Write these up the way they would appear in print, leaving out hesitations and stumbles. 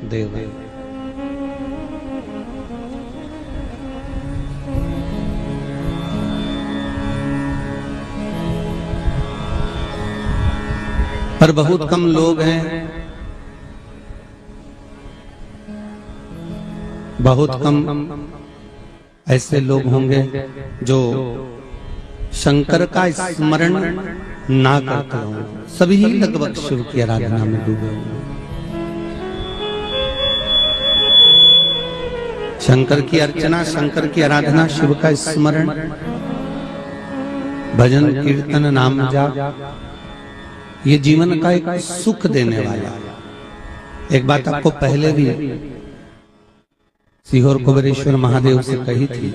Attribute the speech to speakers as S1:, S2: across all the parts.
S1: देव। पर बहुत कम लोग हैं, बहुत कम ऐसे लोग होंगे जो शंकर का स्मरण ना करते हों। सभी लगभग शिव की आराधना में डूबे होंगे। शंकर की अर्चना, शंकर की आराधना, शिव का स्मरण, भजन कीर्तन नाम जाप, ये जीवन का एक सुख देने वाला। एक बात आपको पहले भी सीहोर कुबेरेश्वर महादेव से कही थी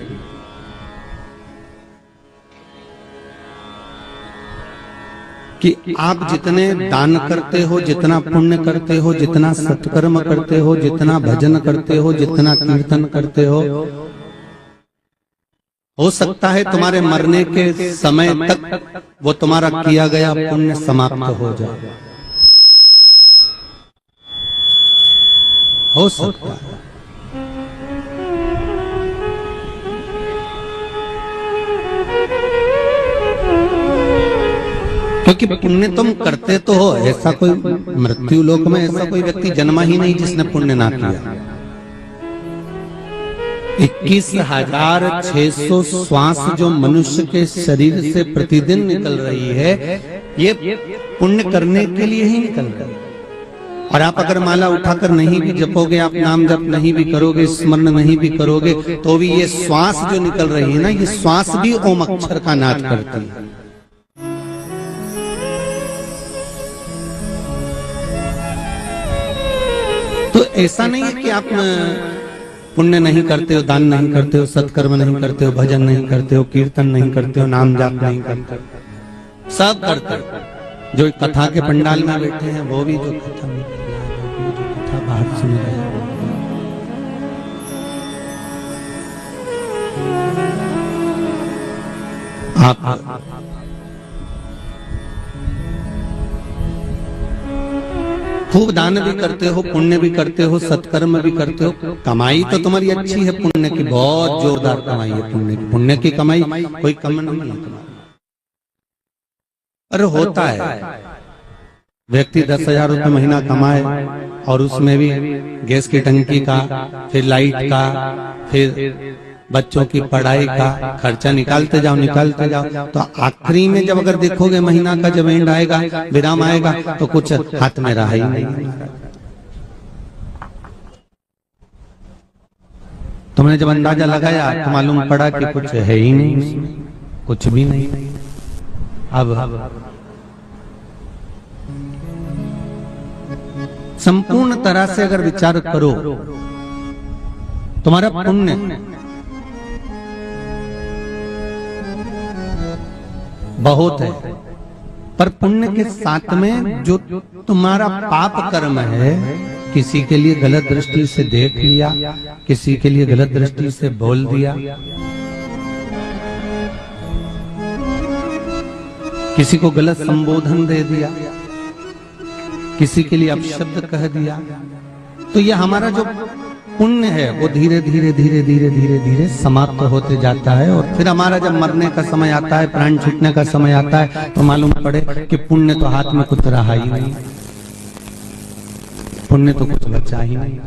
S1: कि आप जितने दान करते हो, जितना पुण्य करते हो, जितना सत्कर्म करते हो, जितना भजन करते हो, जितना कीर्तन करते हो सकता है तुम्हारे मरने के समय तक वो तुम्हारा किया गया पुण्य समाप्त हो जाए। हो सकता है। क्योंकि पुण्य तुम करते तो हो, ऐसा कोई मृत्यु लोक में ऐसा कोई व्यक्ति जन्मा ही नहीं जिसने पुण्य ना किया। 21,600 श्वास जो मनुष्य के शरीर से प्रतिदिन निकल रही है, ये पुण्य करने के लिए ही निकल रही है। और आप अगर माला उठाकर नहीं भी जपोगे, आप नाम जप नहीं भी करोगे, स्मरण नहीं भी करोगे, तो भी ये श्वास जो निकल रही है ना, ये श्वास भी ओम अक्षर का नाद करती है। तो ऐसा नहीं है कि आप पुण्य नहीं करते हो, दान नहीं करते हो, सत्कर्म नहीं करते हो, भजन नहीं करते हो, कीर्तन नहीं करते हो, नाम जाप नहीं करते, सब करते हो। जो कथा के पंडाल में बैठे हैं वो भी जो कथा में जो कथा बाहर सुन रहे हैं, आप खूब दान भी करते हो, पुण्य भी करते हो, सत्कर्म भी करते हो, कमाई तो तुम्हारी अच्छी है पुण्य की, बहुत जोरदार कमाई है पुण्य की। पुण्य की कमाई कोई कम नहीं है तुम्हारी। अरे होता है व्यक्ति 10,000 रुपये महीना कमाए और उसमें भी गैस की टंकी का, फिर लाइट का, फिर बच्चों की पढ़ाई का खर्चा निकालते जाओ, तो आखिरी में जब अगर देखोगे महीना का जब एंड आएगा, विराम आएगा, तो कुछ हाथ में रहा ही नहीं। तुमने जब अंदाजा लगाया तो मालूम पड़ा कि कुछ है ही नहीं, कुछ भी नहीं। अब संपूर्ण तरह से अगर विचार करो, तुम्हारा पुण्य बहुत है, पर पुण्य के साथ में जो तुम्हारा पाप कर्म है, किसी के लिए गलत दृष्टि से देख लिया, किसी के लिए गलत दृष्टि से बोल दिया, किसी को गलत संबोधन दे दिया, किसी के लिए अपशब्द कह दिया, तो यह हमारा जो पुण्य है वो धीरे धीरे धीरे धीरे धीरे धीरे समाप्त होते जाता है। और फिर हमारा जब मरने का समय आता है, प्राण छूटने का समय आता है, तो मालूम पड़े कि पुण्य तो हाथ में कुछ रहा ही नहीं, पुण्य तो कुछ बचा ही नहीं।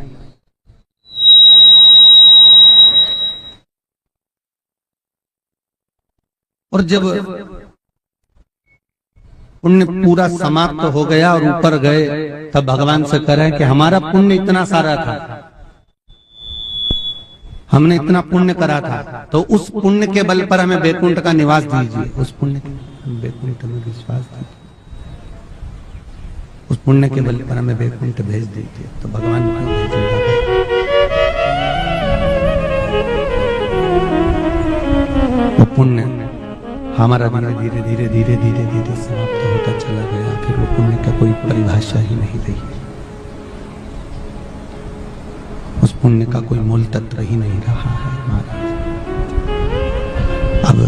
S1: और जब पुण्य पूरा समाप्त हो गया और ऊपर गए, तब भगवान से करें कि हमारा पुण्य इतना सारा था, हमने इतना पुण्य करा था, तो उस पुण्य के बल पर हमें वैकुंठ का निवास दीजिए। उस पुण्य के वैकुंठ में विश्वास दीजिए, उस पुण्य के बल पर हमें वैकुंठ भेज दीजिए। तो भगवान क्यों भेजेगा? वो पुण्य हमारा धीरे धीरे धीरे धीरे धीरे धीरे समाप्त होता चला गया। फिर वो पुण्य का कोई परिभाषा ही नहीं रही, उस पुण्य का कोई मूल तत्व ही नहीं रहा है महाराज। अब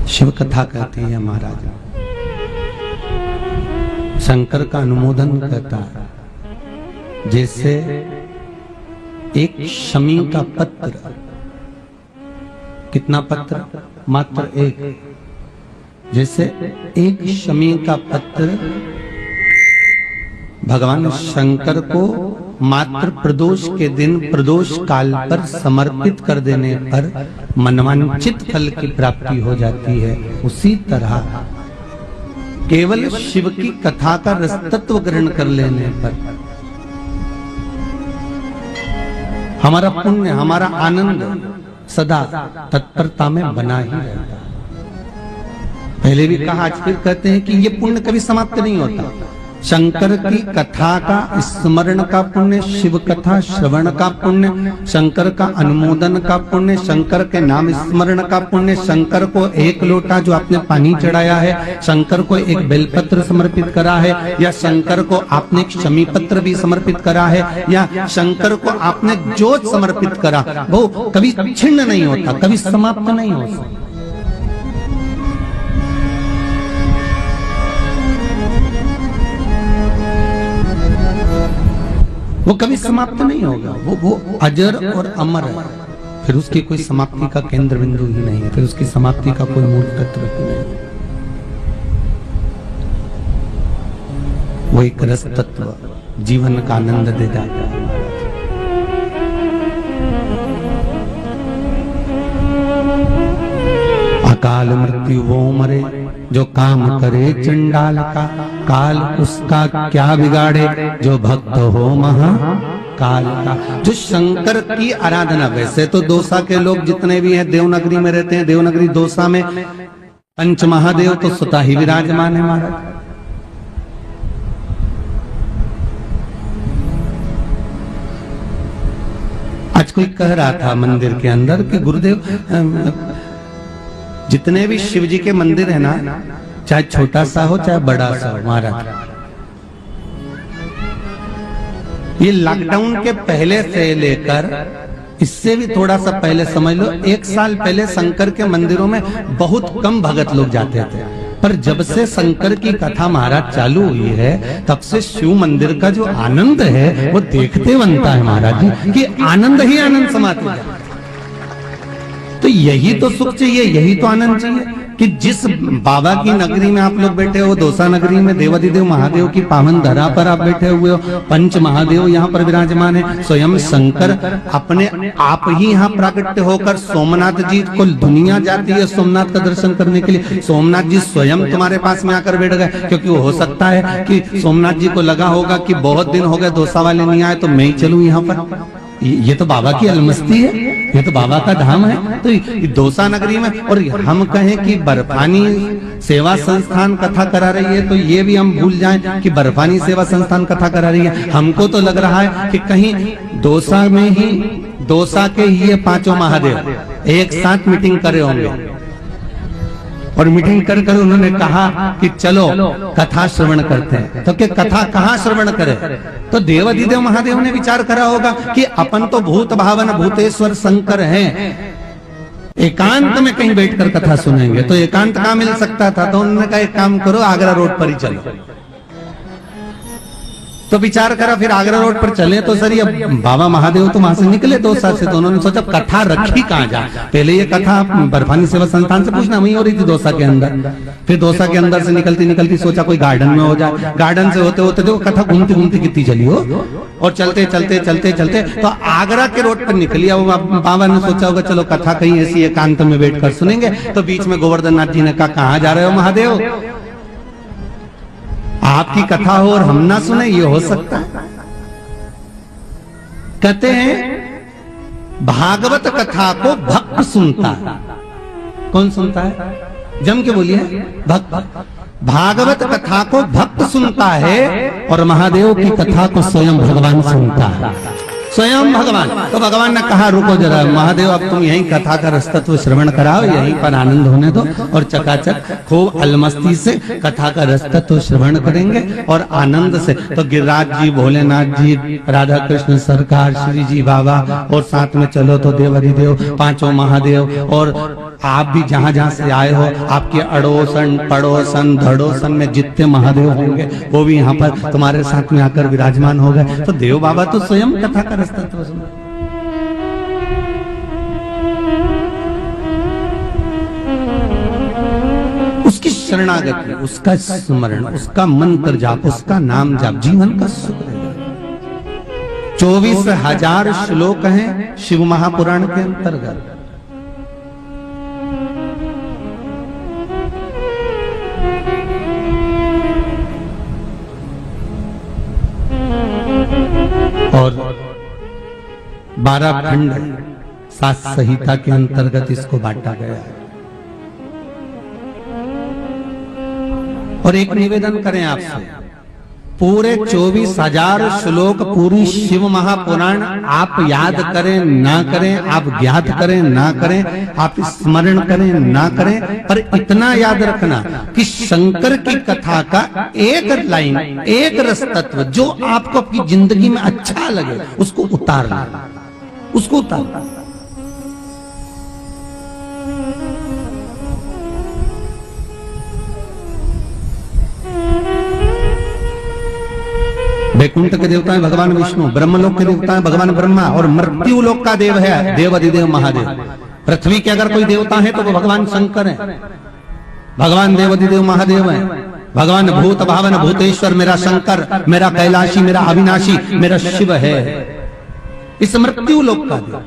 S1: शिव कथा कहती है महाराज, शंकर का अनुमोदन करता है। जैसे एक शमी का पत्र, कितना पत्र? मात्र एक। जैसे एक शमी का पत्र भगवान शंकर को मात्र प्रदोष के दिन प्रदोष काल पर समर्पित कर देने पर मनवांचित फल की प्राप्ति हो जाती है, उसी तरह केवल शिव की कथा का रसतत्व ग्रहण कर लेने पर हमारा पुण्य, हमारा आनंद सदा तत्परता में बना ही रहता है। पहले भी कहा, आज फिर कहते हैं कि ये पुण्य कभी समाप्त नहीं होता। शंकर की कथा का स्मरण का पुण्य, शिव कथा श्रवण का पुण्य, शंकर का अनुमोदन का पुण्य, शंकर के नाम स्मरण का पुण्य, शंकर को एक लोटा जो आपने पानी चढ़ाया है, शंकर को एक बेलपत्र समर्पित करा है, या शंकर को आपने एक शमी पत्र भी समर्पित करा है, या शंकर को आपने जोत समर्पित करा, वो कभी छिन्न नहीं होता, कभी समाप्त नहीं होता। वो कभी समाप्त नहीं होगा, वो अजर और अमर है। फिर उसकी कोई समाप्ति का केंद्र बिंदु ही नहीं है, फिर उसकी समाप्ति का कोई मूल तत्व ही नहीं है। वो एक रस तत्व जीवन का आनंद दे जाता है। अकाल मृत्यु वो मरे जो काम करे चंडाल का, काल उसका क्या बिगाड़े जो भक्त हो महा काल का। जो शंकर की आराधना, वैसे तो दोसा के लोग जितने भी हैं देवनगरी में रहते हैं, देवनगरी दोसा में पंच महादेव तो स्वतः ही विराजमान है महाराज। आज कोई कह रहा था मंदिर के अंदर कि गुरुदेव जितने भी शिव जी के मंदिर है ना, चाहे छोटा सा हो चाहे बड़ा सा हो महाराज, ये लॉकडाउन के पहले से लेकर इससे भी थोड़ा सा पहले समझ लो, 1 साल पहले शंकर के मंदिरों में बहुत कम भगत लोग जाते थे। पर जब से शंकर की कथा महाराज चालू हुई है, तब से शिव मंदिर का जो आनंद है वो देखते बनता है महाराज जी, कि आनंद ही आनंद समाते हैं। तो यही तो सुख चाहिए, यही तो आनंद चाहिए कि जिस बाबा की नगरी में आप लोग बैठे हो, दोसा नगरी में देवाधिदेव महादेव की पावन धरा पर आप बैठे हुए हो, पंच महादेव यहाँ पर विराजमान है, स्वयं शंकर अपने आप ही यहाँ प्राकट्य होकर, सोमनाथ जी को दुनिया जाती है सोमनाथ का दर्शन करने के लिए, सोमनाथ जी स्वयं तुम्हारे पास में आकर बैठ गए, क्योंकि हो सकता है कि सोमनाथ जी को लगा होगा कि बहुत दिन हो गए दोसा वाले नहीं आए, तो मैं ही चलूं यहाँ पर। ये तो बाबा की अलमस्ती है, ये तो बाबा का धाम है। तो दोसा नगरी में, और हम कहें कि बर्फानी सेवा संस्थान कथा करा रही है, तो ये भी हम भूल जाएं कि बर्फानी सेवा संस्थान कथा करा रही है। हमको तो लग रहा है कि कहीं दोसा में ही, दोसा के ही ये 5 महादेव एक साथ मीटिंग करे होंगे, और मीटिंग कर कर उन्होंने कहा कि चलो कथा श्रवण करते हैं। तो क्या कथा कहाँ श्रवण करें? तो देवाधिदेव महादेव ने विचार करा होगा कि अपन तो भूत भावन भूतेश्वर शंकर हैं, एकांत में कहीं बैठकर कथा सुनेंगे। तो एकांत कहाँ मिल सकता था? तो उन्होंने कहा एक काम करो, आगरा रोड पर ही चलो। तो विचार करा, फिर आगरा रोड पर चले तो सर, ये बाबा महादेव तो वहां से निकले दोसा से, तो उन्होंने सोचा कथा रखी कहाँ जा। पहले ये कथा बर्फानी सेवा संस्थान से पूछना, वहीं हो रही थी दोसा के अंदर। फिर दोसा के अंदर से निकलती निकलती सोचा कोई गार्डन में हो जाए, गार्डन से होते होते देखो कथा घूमती घूमती कितनी चली हो, और चलते चलते चलते चलते तो आगरा के रोड पर निकली। अब बाबा ने सोचा होगा चलो कथा कहीं ऐसी एकांत में बैठ कर सुनेंगे। तो बीच में गोवर्धन नाथ जी ने कहा कहाँ जा रहे हो महादेव, आपकी कथा हो और हम ना सुने, ये हो सकता है? कहते हैं भागवत कथा को भक्त सुनता है। कौन सुनता है? जम के बोलिए, भक्त। भागवत कथा को भक्त सुनता है और महादेव की कथा को स्वयं भगवान सुनता है। स्वयं भगवान। तो भगवान ने कहा रुको जरा महादेव, अब तुम यही कथा का रसतत्व श्रवण कराओ, यहीं पर आनंद होने दो, और चकाचक खूब अलमस्ती से कथा का रसतत्व श्रवण करेंगे और आनंद से। तो गिरिराज जी, भोलेनाथ जी, राधा कृष्ण सरकार, श्री जी बाबा, और साथ में चलो तो देवाधिदेव, पांचों महादेव, और आप भी जहां जहां से आए हो, आपके अड़ोसन पड़ोसन धड़ोसन में जितने महादेव होंगे वो भी यहाँ पर तुम्हारे साथ में आकर विराजमान हो गए। तो देव बाबा तो स्वयं कथा का रसतत्व सुन। उसकी शरणागति, उसका स्मरण, उसका मंत्र जाप, उसका नाम जाप जीवन का सुख है। 24,000 श्लोक हैं शिव महापुराण के अंतर्गत। और 12 खंड सात संहिता के अंतर्गत इसको बांटा गया है। और एक निवेदन करें आपसे, पूरे 24,000 श्लोक पूरी शिव महापुराण आप याद करें ना करें, आप ज्ञात करें ना करें, आप स्मरण करें ना करें, पर इतना याद रखना कि शंकर की कथा का एक लाइन, एक रस तत्व जो आपको आपकी जिंदगी में अच्छा लगे उसको उतारना, उसको उतारना। वैकुंठ के देवता है भगवान विष्णु, ब्रह्मलोक के देवता है भगवान ब्रह्मा, और मृत्यु लोक का देव है देवाधिदेव महादेव। पृथ्वी के अगर कोई देवता है तो वो भगवान शंकर है, भगवान देवाधिदेव महादेव है। भगवान भूत भावन भूतेश्वर मेरा शंकर, मेरा कैलाशी, मेरा अविनाशी, मेरा शिव है, इस मृत्यु लोक का देव।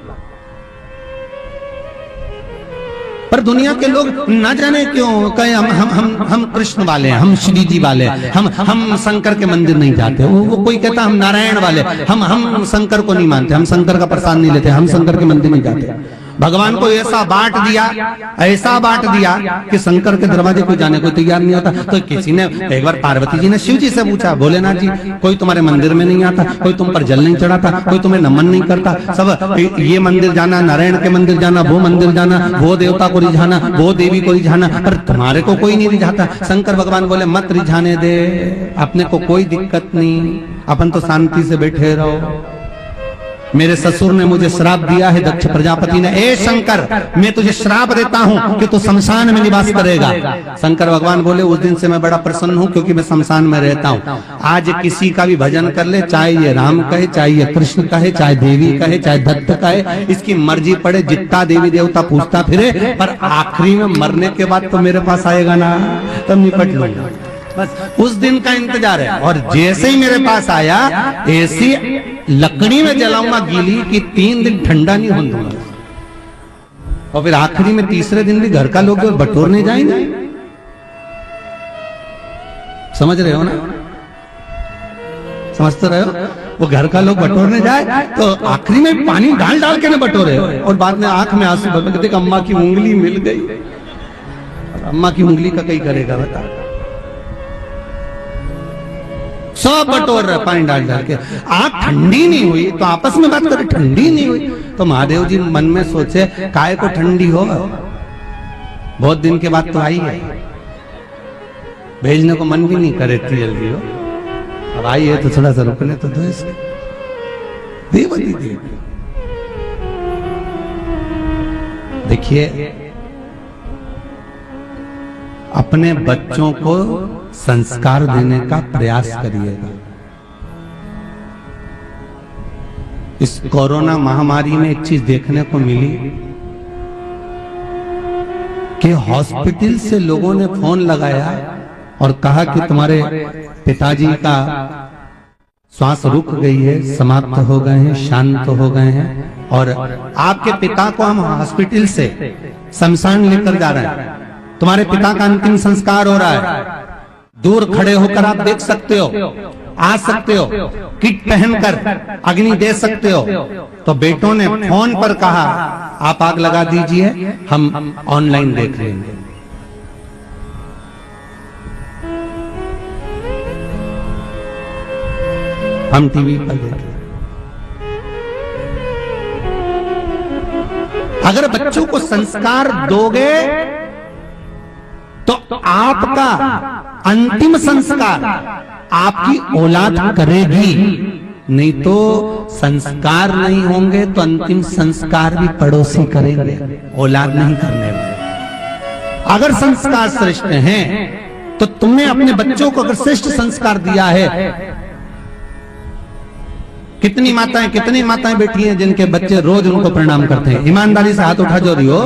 S1: पर दुनिया के लोग न जाने क्यों कहे हम कृष्ण वाले हैं, हम श्री जी वाले हैं, हम शंकर के मंदिर नहीं जाते। वो कोई कहता हम नारायण वाले, हम शंकर को नहीं मानते, हम शंकर का प्रसाद नहीं लेते, हम शंकर के मंदिर नहीं जाते। भगवान को ऐसा बांट दिया, ऐसा बांट दिया कि शंकर के दरवाजे को जाने को तैयार नहीं होता। तो किसी ने एक बार पार्वती जी ने शिव जी से पूछा, भोलेनाथ जी कोई तुम्हारे मंदिर में नहीं आता, कोई तुम पर जल नहीं चढ़ाता, कोई तुम्हें नमन नहीं करता, सब ये मंदिर जाना, नारायण के मंदिर जाना, वो मंदिर जाना, वो देवता को रिझाना, वो देवी को रिझाना, पर तुम्हारे को कोई नहीं रिझाता। शंकर भगवान बोले मत रिझाने दे, अपने को कोई दिक्कत नहीं, अपन तो शांति से बैठे रहो। मेरे ससुर ने मुझे श्राप दिया है, दक्ष प्रजापति ने, ए शंकर मैं तुझे श्राप देता हूं कि तू शमशान में निवास करेगा। शंकर भगवान बोले उस दिन से मैं बड़ा प्रसन्न हूं क्योंकि मैं शमशान में रहता हूं। आज किसी का भी भजन कर ले, चाहे ये राम कहे, चाहे ये कृष्ण कहे, चाहे देवी कहे, चाहे दत्त कहे, इसकी मर्जी पड़े, जितना देवी देवता पूछता फिरे, पर आखिरी में मरने के बाद तो मेरे पास आएगा ना, तब निपट लूंगा। बस उस दिन का इंतजार है। और जैसे ही मेरे पास आया, ऐसी लकड़ी में जलाऊंगा गीली कि 3 दिन ठंडा नहीं होने दूंगा। और फिर आखिरी में तीसरे दिन भी घर का लोग बटोरने जाएंगे। समझ रहे हो ना, समझते रहे हो? वो घर का लोग बटोरने जाए तो आखिरी में पानी डाल डाल के ना बटोरे, और बाद में आंख में आंसू भर के देख अम्मा की उंगली मिल गई। अम्मा की उंगली का कई करेगा बता, सब बटोर रहे पानी डाल डाल के। आंख ठंडी नहीं हुई तो आपस में बात करें, ठंडी नहीं हुई तो महादेव जी मन में सोचे काय को ठंडी हो, बहुत दिन के बाद तो आई है, भेजने को मन भी नहीं करे इतनी जल्दी हो, अब आई है तो थोड़ा सा रुकने तो दो इसको। देव देखिए, अपने बच्चों को संस्कार देने का प्रयास करिएगा। इस कोरोना महामारी में एक चीज देखने को मिली कि हॉस्पिटल से लोगों ने फोन लगाया और कहा कि तुम्हारे पिताजी का श्वास रुक गई है, समाप्त हो गए हैं, शांत हो गए हैं, और आपके पिता को हम हॉस्पिटल से शमशान लेकर जा रहे हैं, तुम्हारे पिता का अंतिम संस्कार हो रहा है, दूर खड़े होकर आप देख सकते हो, आ सकते हो, किट पहनकर अग्नि दे सकते हो। तो बेटों ने फोन पर कहा आप आग लगा दीजिए, हम ऑनलाइन देख लेंगे। हम टीवी पर देख लेंगे। अगर बच्चों को संस्कार दोगे तो आपका अंतिम संस्कार आपकी औलाद करेगी, नहीं तो संस्कार नहीं होंगे तो अंतिम संस्कार भी पड़ोसी करेंगे, औलाद नहीं करने वाले। अगर संस्कार श्रेष्ठ हैं तो तुमने अपने बच्चों को अगर श्रेष्ठ संस्कार दिया है, कितनी माताएं बैठी हैं जिनके बच्चे रोज उनको प्रणाम करते हैं। ईमानदारी से हाथ उठा जो रही हो,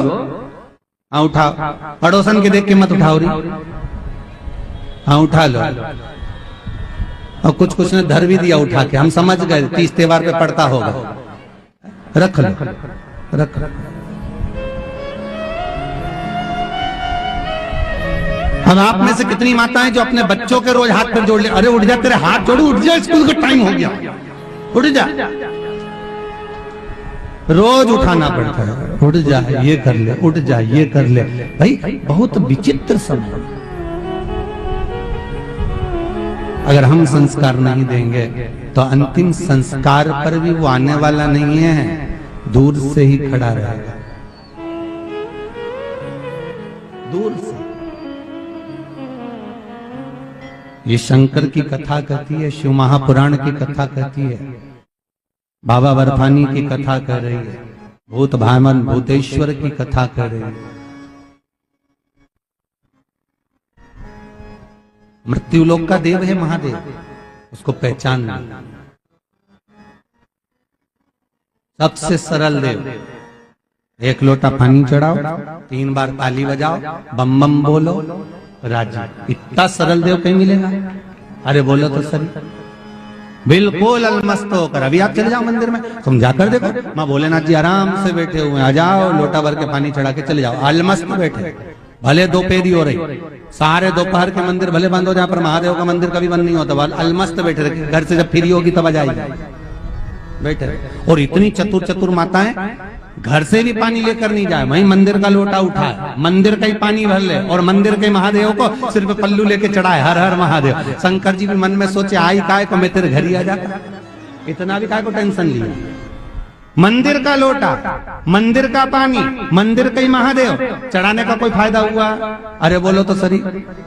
S1: हाँ उठा, पड़ोसन के देख के मत उठाओ रही, हाँ उठा लो। और कुछ ने धर भी दिया उठा के, हम समझ गए 30 त्योहार पे पड़ता होगा, रख लो, रख। अब आप में से कितनी माताएं जो अपने बच्चों के रोज हाथ पर जोड़ ले, अरे उठ जा, तेरे हाथ जोड़ू, उठ जा, स्कूल का टाइम हो गया, उठ जा। रोज उठाना पड़ता है, उठ जा ये कर ले, उठ जा ये कर ले। भाई बहुत विचित्र समय। अगर हम संस्कार नहीं देंगे तो अंतिम संस्कार पर भी वो आने वाला नहीं है, दूर से ही खड़ा रहेगा, दूर से। ये शंकर की कथा कहती है, शिव महापुराण की कथा कहती है, बाबा बर्फानी की कथा कर रही है, भूत भामन भूतेश्वर की कथा कर रही है। मृत्यु लोक का देव है महादेव, उसको पहचान नहीं। सबसे सरल देव, एक लोटा पानी चढ़ाओ, 3 बार ताली बजाओ, बम बम बोलो, राजी। इतना सरल देव कहीं मिलेगा? अरे बोलो तो सही, बिल्कुल अलमस्त होकर। अभी आप चले जाओ मंदिर में, तुम जाकर देखो, माँ भोलेनाथ जी आराम से बैठे हुए, आ जाओ लोटा भर के पानी चढ़ा के चले जाओ, अलमस्त बैठे। भले दोपहरी हो रही, सारे दोपहर के मंदिर भले बंद हो, जहां पर महादेव का मंदिर कभी बंद नहीं होता, अलमस्त बैठे रहे। घर से जब फ्री होगी तब आ जाएगी, बैठे रहे। और इतनी चतुर माताएं घर से भी पानी लेकर नहीं जाए, वहीं मंदिर का लोटा उठाए, मंदिर का ही पानी भर ले, और मंदिर के महादेव को सिर्फ पल्लू लेके चढ़ाए, हर हर महादेव। शंकर जी भी मन में सोचे, आई काय को मैं तेरे घर ही आ जाता, इतना भी काय को टेंशन लिया। मंदिर का लोटा, मंदिर का पानी, मंदिर का ही महादेव, चढ़ाने का कोई फायदा हुआ? अरे बोलो तो सही,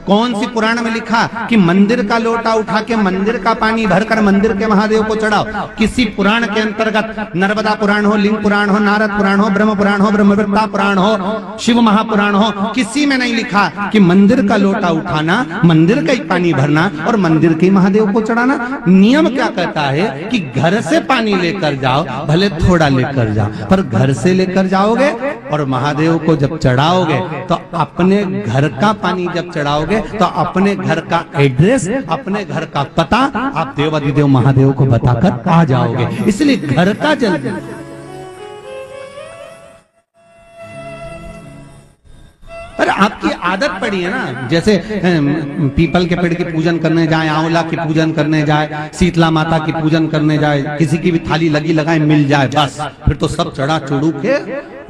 S1: कौन सी पुराण में लिखा कि मंदिर का लोटा उठा के मंदिर का पानी भरकर मंदिर के महादेव को चढ़ाओ? किसी पुराण के अंतर्गत, नर्मदा पुराण हो, लिंग पुराण हो, नारद पुराण हो, ब्रह्म पुराण हो, ब्रह्मवृत्ता पुराण हो, शिव महापुराण हो, किसी में नहीं लिखा कि मंदिर का लोटा उठाना, मंदिर का ही पानी भरना और मंदिर के महादेव को चढ़ाना। नियम क्या कहता है कि घर से पानी लेकर जाओ, भले थोड़ा लेकर जाओ, पर घर से लेकर जाओगे और महादेव को जब चढ़ाओगे तो अपने घर का पानी जब चढ़ाओगे तो अपने घर का एड्रेस, अपने घर का पता आप देवाधिदेव महादेव को बताकर आ जाओगे। इसलिए घर का जल, पर आपकी आदत पड़ी है ना, जैसे पीपल के पेड़ की पूजन करने जाए, आंवला की पूजन करने जाए, शीतला माता की पूजन करने जाए, किसी की भी थाली लगी लगाए मिल जाए, बस फिर तो सब चढ़ा चढ़ू के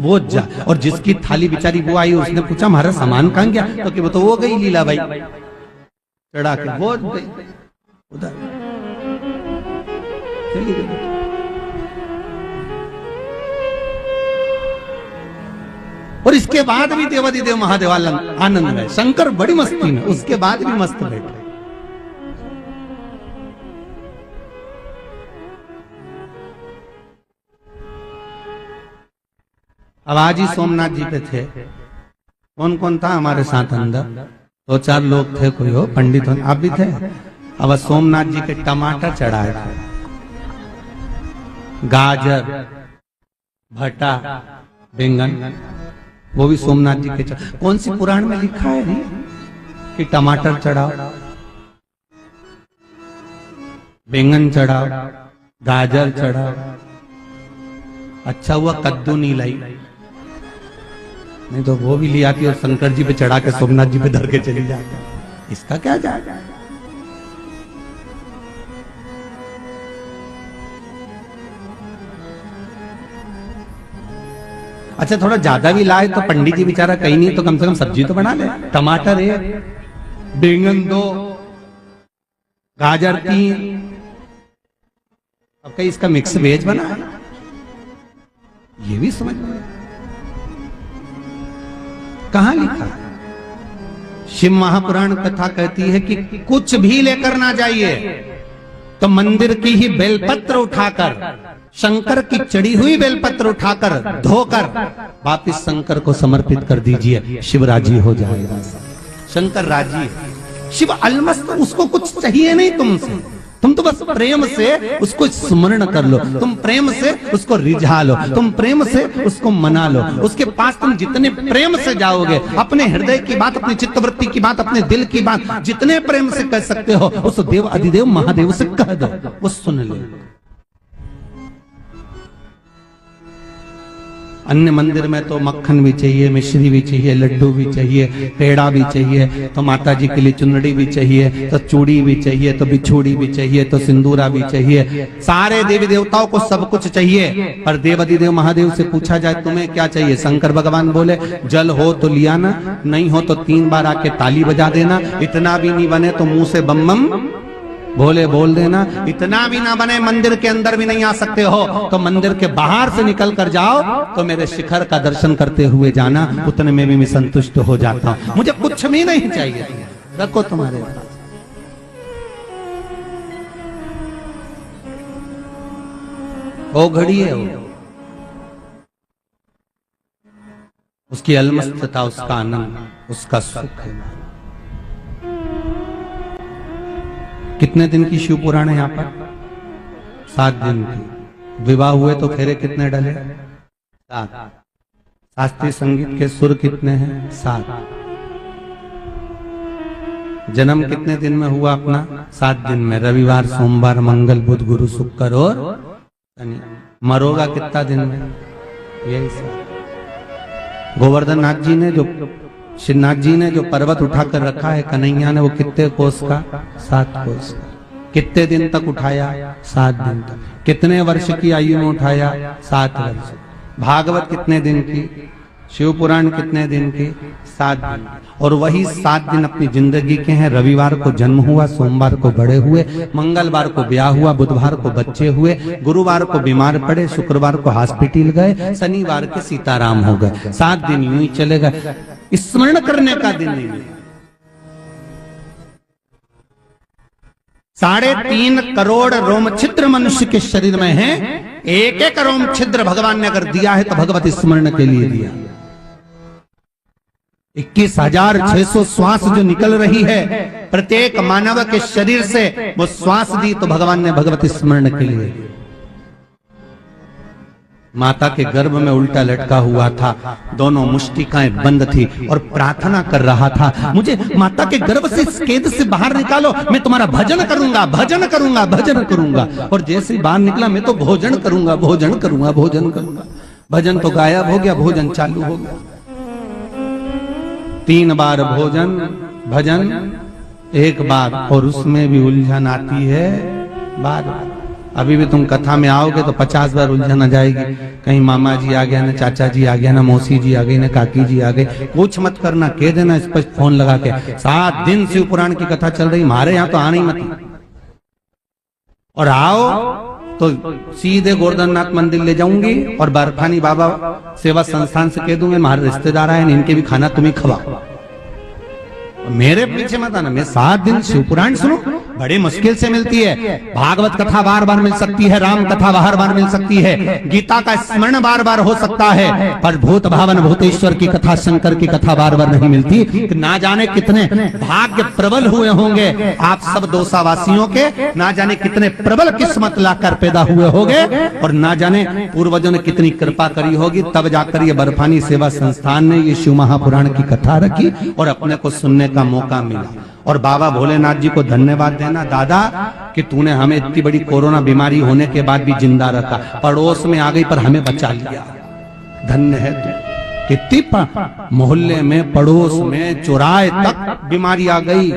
S1: वो जा। और जिसकी थाली बेचारी वो आई, उसने पूछा हमारा सामान कहाँ गया, तो कि वो तो वो गई लीला भाई, चढ़ा के वो गई उधर चली गई। और इसके बाद भी देवाधिदेव महादेव आनंद में, शंकर बड़ी मस्ती में, उसके बाद भी मस्त बैठे। अब आज ही सोमनाथ जी पे थे, कौन कौन था हमारे साथ अंदर? 2-4 लोग थे, कोई हो पंडित हो, आप भी थे। अब सोमनाथ जी के टमाटर चढ़ाए थे, गाजर, भटा, बैंगन, वो भी सोमनाथ जी के। कौन सी पुराण में लिखा है कि टमाटर चढ़ाओ, बैंगन चढ़ाओ, गाजर चढ़ाओ? अच्छा हुआ कद्दू नहीं लाई, नहीं तो वो भी ले आती और शंकर जी पे चढ़ा के सोमनाथ जी पे धर के चली जाती। इसका क्या जाएगा? अच्छा थोड़ा ज्यादा भी लाए तो पंडित जी बेचारा कहीं नहीं तो कम से कम सब्जी तो बना ले। टमाटर 1, बैंगन 2, गाजर 3, अब कहीं इसका मिक्स वेज बना है, ये भी समझ में। कहां लिखा है? शिव महापुराण कथा कहती है कि कुछ भी लेकर ना जाइए, तो मंदिर की ही बेलपत्र उठाकर, शंकर की चढ़ी हुई बेलपत्र उठाकर धोकर वापिस शंकर को समर्पित कर दीजिए, शिव राजी हो जाएगा। शंकर राजी है। शिव अलमस्त, उसको कुछ चाहिए नहीं तुमसे, तुम तो बस प्रेम से उसको स्मरण कर लो, तुम प्रेम से उसको रिझा लो, तुम प्रेम से उसको मना लो। उसके पास तुम जितने प्रेम से जाओगे, अपने हृदय की बात, अपनी चित्तवृत्ति की बात, अपने दिल की बात जितने प्रेम से कह सकते हो, उस देव अधिदेव महादेव से कह दो, वो सुन ले। अन्य मंदिर में तो मक्खन भी चाहिए, मिश्री भी चाहिए, लड्डू भी चाहिए, पेड़ा भी चाहिए, तो माता जी के लिए चुनरी भी चाहिए, तो चूड़ी भी चाहिए, तो बिछुड़ी भी चाहिए, तो सिंदूरा भी चाहिए, सारे देवी देवताओं को सब कुछ चाहिए। पर देवाधिदेव महादेव से पूछा जाए तुम्हें क्या चाहिए? शंकर भगवान बोले जल हो तो लिया ना, नहीं हो तो 3 बार आके ताली बजा देना, इतना भी नहीं बने तो मुंह से बम बम भोले बोल देना, इतना भी ना बने मंदिर के अंदर भी नहीं आ सकते हो तो मंदिर के बाहर से निकल कर जाओ, तो मेरे शिखर का दर्शन करते हुए जाना, उतने में भी मैं संतुष्ट हो जाता हूं। मुझे कुछ भी नहीं चाहिए, रखो तुम्हारे पास। वो घड़ी है, वो उसकी अलमस्तता, उसका आनंद, उसका सुख है। कितने दिन की शिव पुराण है यहाँ पर? 7 दिन की। विवाह हुए तो फेरे कितने डले? 7। शास्त्रीय संगीत के सुर कितने हैं? 7। जन्म कितने दिन में हुआ अपना? 7 दिन में, रविवार, सोमवार, मंगल, बुध, गुरु, शुक्र और शनि। मरोगा कितना दिन में? यही सब। गोवर्धन नाथ जी ने जो, श्रीनाथ जी ने जो पर्वत उठाकर रखा है कन्हैया ने, वो कितने कोस का? 7 कोस का। कितने दिन तक उठाया? 7 दिन तक। कितने वर्ष की आयु में उठाया? 7 वर्ष। भागवत कितने दिन की? शिव पुराण कितने दिन की? 7 दिन। और वही 7 दिन अपनी जिंदगी के हैं। रविवार को जन्म हुआ, सोमवार को बड़े हुए, मंगलवार को ब्याह हुआ, बुधवार को बच्चे हुए, गुरुवार को बीमार पड़े, शुक्रवार को हॉस्पिटल गए, शनिवार के सीताराम हो गए। 7 दिन यूं ही चले गए, स्मरण करने का दिन नहीं है। 3.5 करोड़ रोम छिद्र मनुष्य के शरीर में है। एक एक रोम छिद्र भगवान ने अगर दिया है तो भगवत स्मरण के लिए दिया। 21,600 श्वास जो निकल रही है प्रत्येक मानव के शरीर से, वो श्वास दी तो भगवान ने भगवत स्मरण के लिए। माता के गर्भ में उल्टा लटका हुआ था, दोनों मुष्टिकाएं बंद थी और प्रार्थना कर रहा था, मुझे माता के गर्भ से इस कैद से बाहर निकालो, मैं तुम्हारा भजन करूंगा, भजन करूंगा, भजन करूंगा। और जैसे ही बाहर निकला, मैं तो भोजन करूंगा, भोजन करूंगा, भोजन करूंगा। भजन तो गायब हो गया, भोजन चालू हो गया। 3 बार भोजन, भजन 1 बार, और उसमें भी उलझन आती है बार। अभी भी तुम कथा में आओगे तो 50 बार उलझन आ जाएगी। कहीं मामा जी आ गया ना, चाचा जी आ गया ना, मौसी जी आ गई ना, काकी जी आ गई। कुछ मत करना, कह देना इस पर फोन लगा के 7 दिन शिव पुराण की कथा चल रही, हमारे यहाँ तो आना ही मत। और आओ तो सीधे गोवर्धननाथ मंदिर ले जाऊंगी और बर्फानी बाबा सेवा संस्थान से कह दूंगे हमारे रिश्तेदार आए, इनके भी खाना तुम्हें खवाओ। मेरे पीछे मत आना। मैं 7 दिन शिव पुराण सुनूं, बड़ी मुश्किल से मिलती है। भागवत कथा बार बार मिल सकती है, राम कथा बार बार मिल सकती है, गीता का स्मरण बार बार हो सकता है, पर भूत भावन भूतेश्वर की कथा, शंकर की कथा बार बार नहीं मिलती। ना जाने कितने भाग्य प्रबल हुए होंगे आप सब दोसावासियों के, ना जाने कितने प्रबल किस्मत लाकर पैदा हुए होंगे, और ना जाने पूर्वजों ने कितनी कृपा करी होगी, तब जाकर ये बर्फानी सेवा संस्थान ने ये शिव महापुराण की कथा रखी और अपने को सुनने का मौका मिला। और बाबा भोलेनाथ जी को धन्यवाद देना दादा कि तूने हमें इतनी बड़ी कोरोना बीमारी होने के बाद भी जिंदा रखा, पड़ोस में आ गई पर हमें बचा लिया। धन्य है तू। कितनी मोहल्ले में, पड़ोस में, चौराहे तक बीमारी आ गई।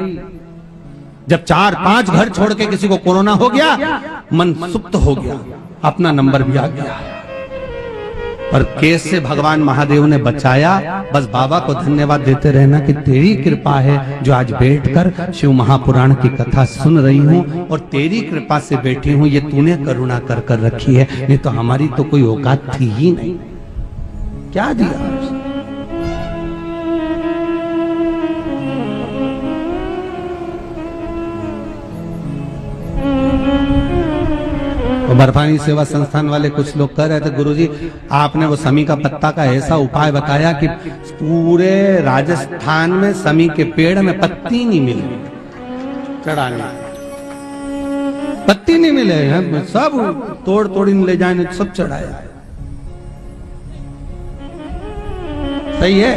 S1: जब 4-5 घर छोड़ के किसी को कोरोना हो गया, मन सुप्त हो गया, अपना नंबर भी आ गया। पर कैसे भगवान महादेव ने बचाया। बस बाबा को धन्यवाद देते रहना कि तेरी कृपा है जो आज बैठकर शिव महापुराण की कथा सुन रही हूँ, और तेरी कृपा से बैठी हूँ, ये तूने करुणा कर कर रखी है, नहीं तो हमारी तो कोई औकात थी ही नहीं। क्या दिया? तो बर्फानी सेवा संस्थान वाले कुछ लोग कह रहे थे, गुरुजी आपने वो समी का पत्ता का ऐसा उपाय बताया कि पूरे राजस्थान में समी के पेड़ में पत्ती नहीं मिली चढ़ाने, पत्ती नहीं मिले हैं, सब तोड़ तोड़ी ले जाए, सब चढ़ाया। सही है।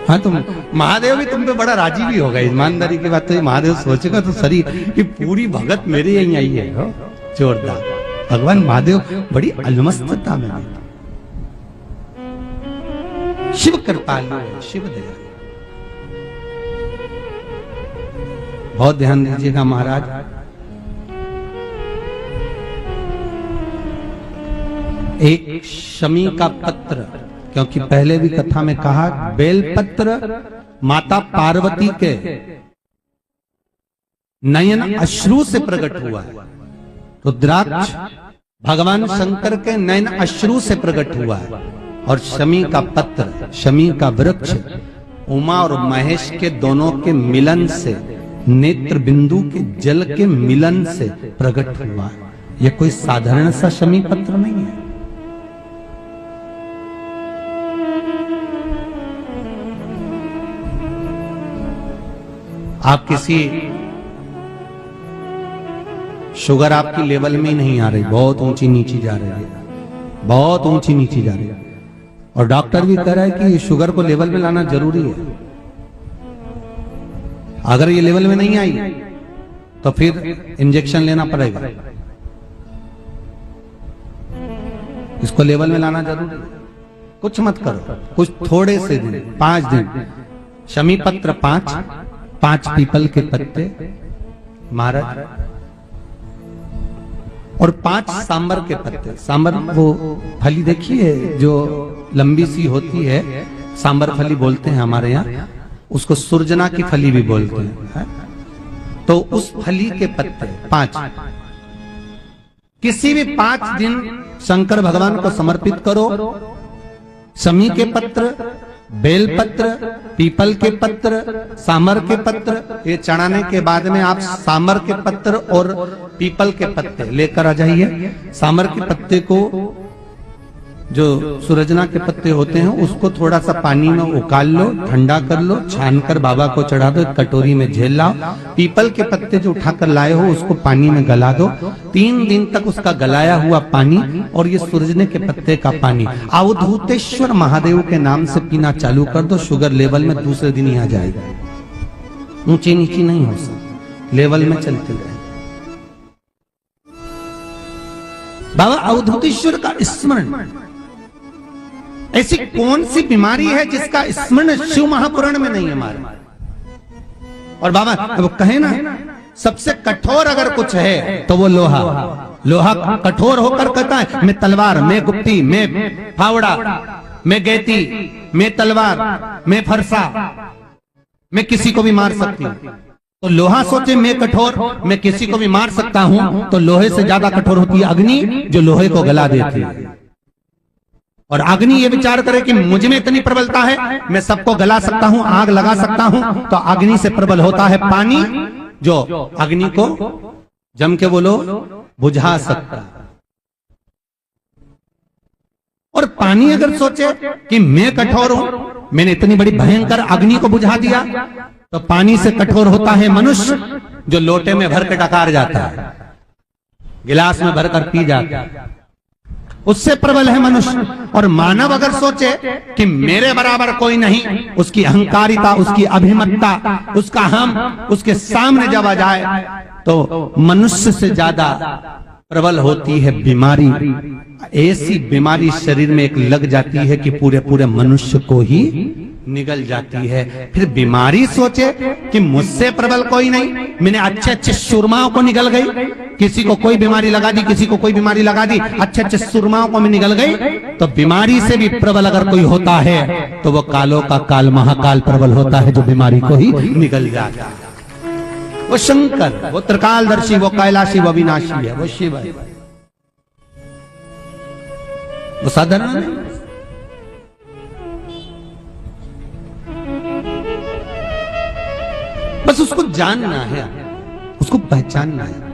S1: हाँ, तुम महादेव भी तुम पे बड़ा राजी भी होगा, ईमानदारी की बात। तो महादेव सोचेगा तो सही कि पूरी भगत मेरे यहीं आई है। जोरदार। भगवान महादेव बड़ी अलमस्तता में, शिव कृपालु है, शिव दया। बहुत ध्यान दीजिएगा महाराज। एक शमी का पत्र, क्योंकि पहले भी कथा में कहा बेलपत्र माता पार्वती के नयन अश्रु से प्रकट हुआ, रुद्राक्ष भगवान शंकर के नयन अश्रु से प्रकट हुआ, और शमी का पत्र, शमी का वृक्ष उमा और महेश के दोनों के मिलन से, नेत्र बिंदु के जल के मिलन से प्रकट हुआ। यह कोई साधारण सा शमी पत्र नहीं है। आप किसी शुगर आपकी लेवल में ही नहीं आ रही, बहुत ऊंची नीची जा रही है, बहुत ऊंची नीची जा रही है, और डॉक्टर भी कह रहा है कि शुगर को लेवल में लाना जरूरी है। अगर ये लेवल में नहीं आई तो फिर इंजेक्शन लेना पड़ेगा, इसको लेवल में लाना जरूरी है। कुछ मत करो, कुछ थोड़े से दिन, 5 दिन शमी पत्र, 5 पीपल के पत्ते महाराज, और 5 सांबर के पत्ते। सांबर वो फली देखी है जो लंबी सी होती है, सांबर फली बोलते हैं हमारे यहाँ, उसको सुरजना की फली भी बोलते हैं। तो उस फली के पत्ते 5, किसी भी 5 दिन शंकर भगवान को समर्पित करो। शमी के पत्र, बेलपत्र, पीपल के पत्र, सांबर के पत्र, ये चढ़ाने के बाद में आप सांबर के पत्र और पीपल के पत्ते लेकर आ जाइए। सांबर के पत्ते को, जो सुरजना के पत्ते होते हैं, उसको थोड़ा सा पानी में उकाल लो, ठंडा कर लो, छानकर बाबा को चढ़ा दो, कटोरी में झेल लाओ। पीपल के पत्ते जो उठाकर लाए हो उसको पानी में गला दो, 3 दिन तक उसका गलाया हुआ पानी और ये सूरजने के पत्ते का पानी अवधूतेश्वर महादेव के नाम से पीना चालू कर दो। शुगर लेवल में दूसरे दिन ही आ जाएगा, ऊंची नीची नहीं हो सकती, लेवल में चलते रहे। बाबा अवधूतेश्वर का स्मरण, ऐसी कौन सी बीमारी है जिसका स्मरण शिव महापुराण में नहीं है हमारे। और बाबा वो कहे ना, सबसे कठोर अगर कुछ है तो वो लोहा। लोहा कठोर होकर कहता है मैं तलवार, मैं गुप्ती, मैं फावड़ा, मैं गैती, मैं तलवार, मैं फरसा, मैं किसी को भी मार सकती हूँ। तो लोहा सोचे मैं कठोर, मैं किसी को भी मार सकता हूं, तो लोहे से ज्यादा कठोर होती है अग्नि, जो लोहे को गला देती है। और अग्नि ये विचार करे कि मुझ में इतनी प्रबलता है, मैं सबको गला सकता हूं, आग लगा सकता हूं, तो अग्नि से प्रबल होता है पानी, जो अग्नि को जम के बोलो बुझा सकता है। और पानी अगर सोचे कि मैं कठोर हूं, मैंने इतनी बड़ी भयंकर अग्नि को बुझा दिया, तो पानी से कठोर होता है मनुष्य, जो लोटे में भर के डकार जाता है, गिलास में भरकर पी जाता है, उससे प्रबल है मनुष्य। और मानव अगर सोचे कि मेरे बराबर कोई नहीं, उसकी अहंकारिता, उसकी अभिमतता, उसका हम उसके सामने जब आ जाए, तो मनुष्य से ज्यादा प्रबल होती है बीमारी। ऐसी बीमारी शरीर में एक लग जाती है कि पूरे पूरे मनुष्य को ही निगल जाती है। फिर बीमारी सोचे कि मुझसे प्रबल कोई नहीं, मैंने अच्छे अच्छे सुरमाओं को निगल गई, किसी को कोई बीमारी लगा दी, किसी को कोई बीमारी लगा दी, अच्छे अच्छे सुरमाओं को मैं निगल गई। तो बीमारी से भी प्रबल अगर कोई होता है तो वो कालों का काल महाकाल प्रबल होता है, जो बीमारी को ही निगल जाता है। वो शंकर, वो त्रिकालदर्शी, वो कैलाशी, वो अविनाशी है, वो शिव है, वो साधारण नहीं। बस उसको जानना है, उसको पहचानना है।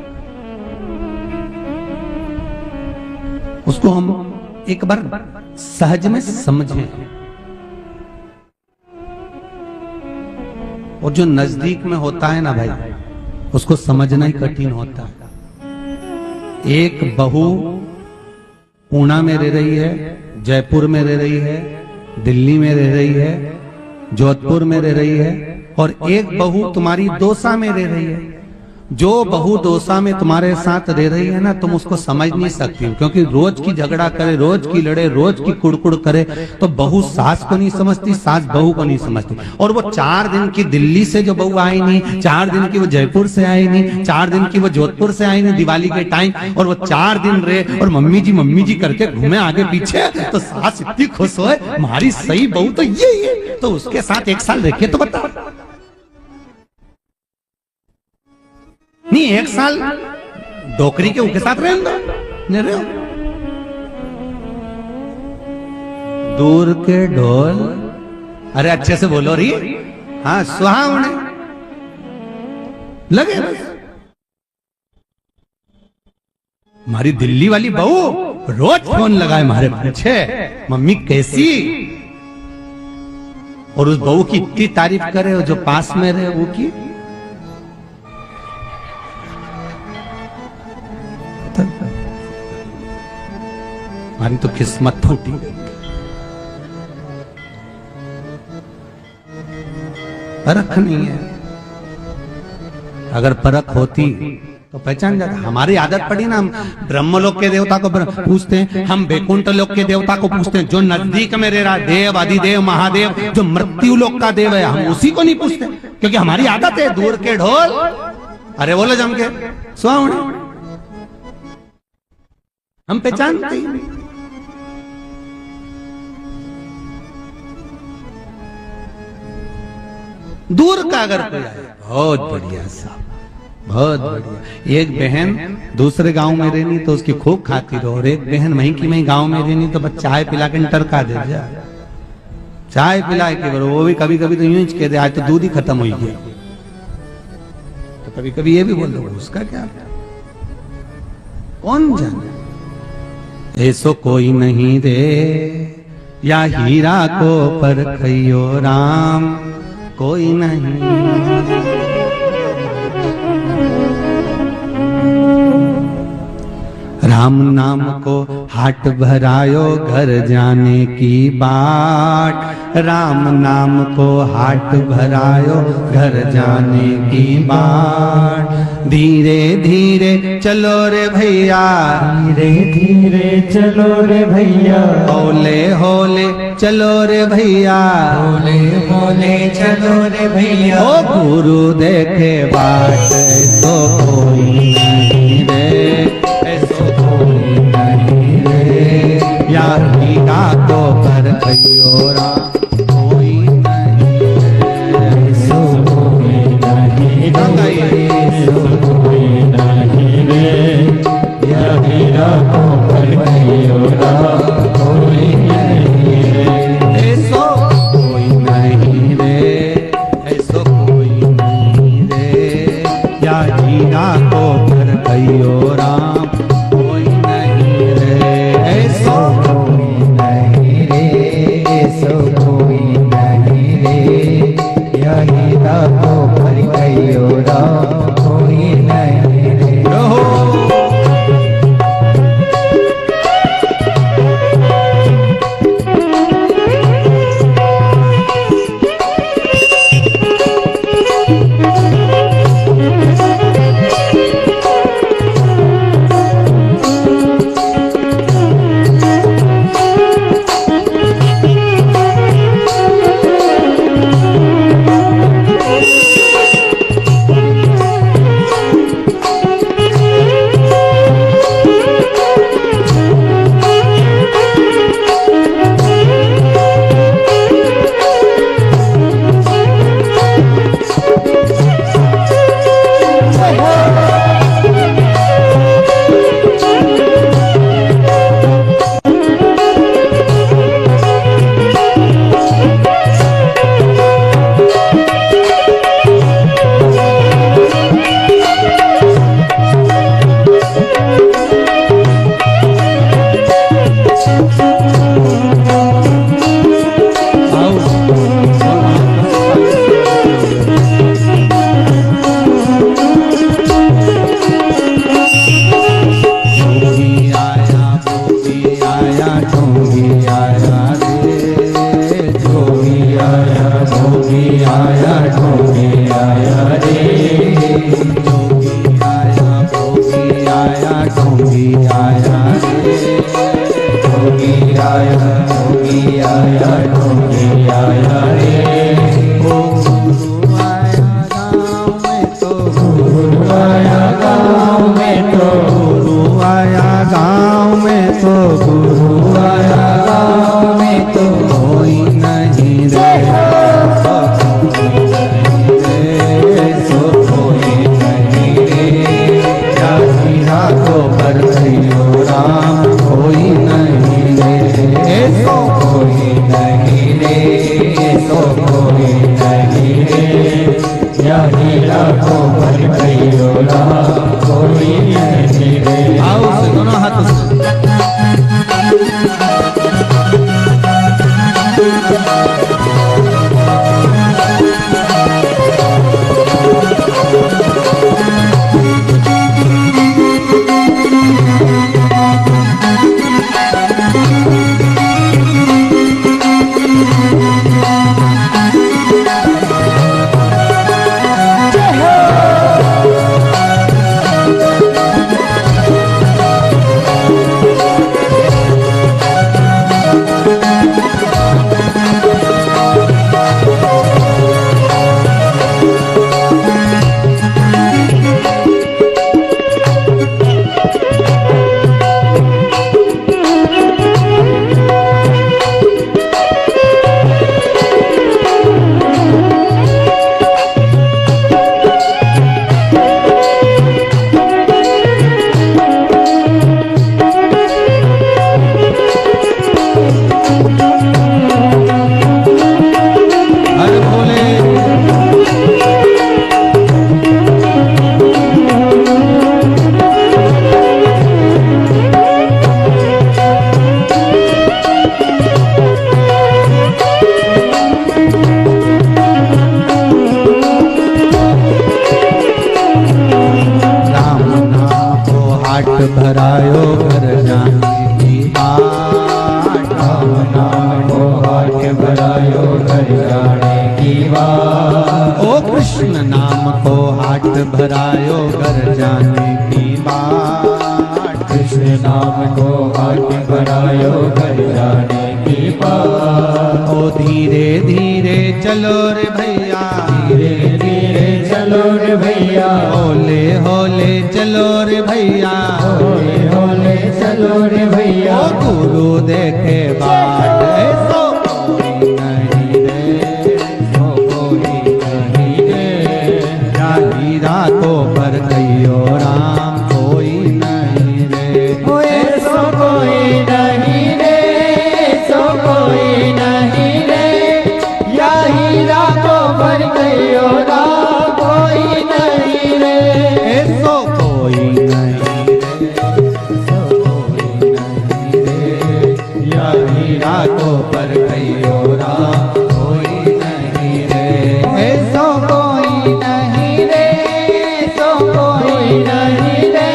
S1: उसको हम एक बार सहज में समझें। और जो नजदीक में होता है ना भाई, उसको समझना ही कठिन होता है। एक बहू पूना में रह रही है, जयपुर में रह रही है, दिल्ली में रह रही है, जोधपुर में रह रही है, और एक बहू तुम्हारी दौसा में रह रही है। जो बहू दौसा में तुम्हारे साथ रह रही है ना, तुम उसको समझ नहीं सकती, क्योंकि रोज की झगड़ा करे, रोज की लड़े, रोज की कुड़कुड़ करे, तो बहू सास को नहीं समझती, सास बहू को नहीं समझती। और वो 4 दिन की दिल्ली से जो बहू आई नहीं, 4 दिन की वो जयपुर से आई नहीं, 4 दिन की वो जोधपुर से आई नहीं दिवाली के टाइम, और वो 4 दिन रहे और मम्मी जी करके घूमे आगे पीछे, तो सास इतनी खुश हो, हमारी सही बहू तो ये है, तो उसके साथ 1 साल रखे तो बता नहीं, 1 साल डोकरी के उनके साथ रहे रहे हो। दूर के ढोल, अरे अच्छे से बोलो री, हाँ सुहावने लगे बस। हमारी दिल्ली वाली बहू रोज फोन लगाए हमारे पीछे, मम्मी कैसी, और उस बहू की इतनी तारीफ करे, और जो पास में रहे वो की हमारी तो किस्मत फूटी। परख नहीं है, अगर परख होती तो पहचान जाता। हमारी आदत पड़ी ना, हम ब्रह्मलोक के देवता को पूछते हैं, हम वैकुंठ लोक के देवता को पूछते हैं, जो नजदीक में रह रहा देव, अधिदेव, महादेव, जो मृत्यु लोक का देव है, हम उसी को नहीं पूछते, क्योंकि हमारी आदत है दूर के ढोल, अरे बोलो जम के सुहावने, हम पहचानते ही नहीं। दूर का अगर कोई आए, बहुत बढ़िया साहब, बहुत बढ़िया। एक बहन दूसरे गांव में रहनी तो उसकी खूब खाती रहो, और एक बहन वहीं की वहीं गांव में रहनी तो बस चाय पिला के टरका दे जा, चाय पिला के, वो भी कभी कभी तो यूं ही कह दे आज तो दूध ही खत्म हुई है, तो कभी कभी ये भी बोल दो, उसका क्या, कौन जाने। ऐसो कोई नहीं दे या हीरा को परखइयो राम, कोई नहीं। राम नाम को हाट भरायो घर जाने की बाट, राम नाम को हाट भरायो घर जाने की बाट। धीरे धीरे चलो रे भैया,
S2: धीरे धीरे चलो रे भैया,
S1: होले होले चलो रे भैया,
S2: होले होले चलो रे भैया।
S1: ओ गुरु देखे बाट तो कोई नहीं रे, ऐसो कोई नहीं रे, या हीरा को परखइयो राम, कोई नहीं रे,
S2: ऐसो कोई नहीं रे, ऐसो कोई नहीं रे, या हीरा को परखइयो राम, कोई नहीं रे,
S1: ऐसो कोई नहीं रे, ऐसो कोई नहीं रे, या हीरा को
S2: आया जोगी आया जोगी आया रे
S1: ओ गुरु आया गाँव में तो
S2: गुरु आया गाँव में तो
S1: गुरु आया गाँव में तो
S2: गुरु आया गाँव में तो
S1: कोई नहीं रे
S2: सो कोई नहीं रे
S1: हीरा को पर कहियो राम कोई नहीं रे
S2: सो कोई नहीं रे सो कोई नहीं रे या हीरा को पर कहियो राम कोई नहीं रे।
S1: आओ से दोनों हाथों से भरायो घर जाने की बात
S2: नाम को हाथ भरायो घर जाने की बात
S1: ओ कृष्ण नाम को हाथ भरायो घर जाने की बात
S2: कृष्ण नाम को हाथ भरायो घर जाने की बात
S1: ओ धीरे धीरे चलो रे भैया
S2: धीरे धीरे चलो रे भैया
S1: होले होले चलो रे भैया
S2: होले होले चलो रे भैया
S1: ओ गुरु देखे बाट सो कोई नहीं रे
S2: सो कोई नहीं रे
S1: या हीरा को पर कहियो राम कोई नहीं रे
S2: सो कोई नहीं रे सो कोई नहीं रे या हीरा को पर कहियो राम कोई नहीं रे
S1: सो कोई नहीं
S2: सो कोई नहीं रे
S1: या हीरा को पर कहियो राम कोई नहीं रे
S2: सो कोई नहीं रे सो कोई नहीं रे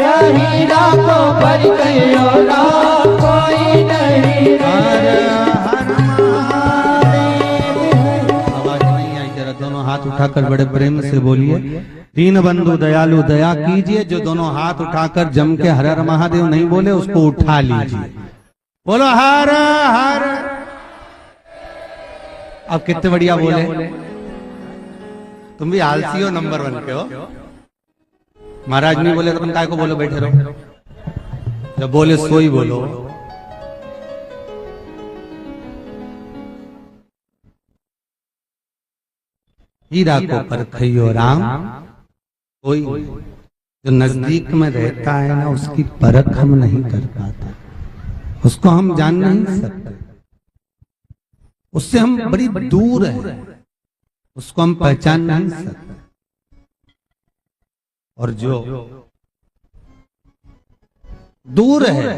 S2: या हीरा को पर कहियो राम कोई नहीं रे।
S1: आवाज नहीं आई, जरा दोनों हाथ उठाकर बड़े प्रेम से बोलिए। दीन बंधु दयालु दया कीजिए। जो दोनों हाथ उठाकर जम के हर हर महादेव नहीं बोले उसको उठा लीजिए। बोलो हर हर। अब कितने बढ़िया बोले। तुम भी आलसी हो, नंबर 1 के हो। महाराज नहीं बोले तो तुम काय को बोलो, बैठे रहो। जब बोले सोई बोलो। हीरा को परखियो राम कोई। जो नजदीक में रहता है ना उसकी परख हम नहीं कर पाते, उसको हम जान नहीं सकते, उससे हम बड़ी दूर है, उसको हम पहचान नहीं सकते। और जो दूर है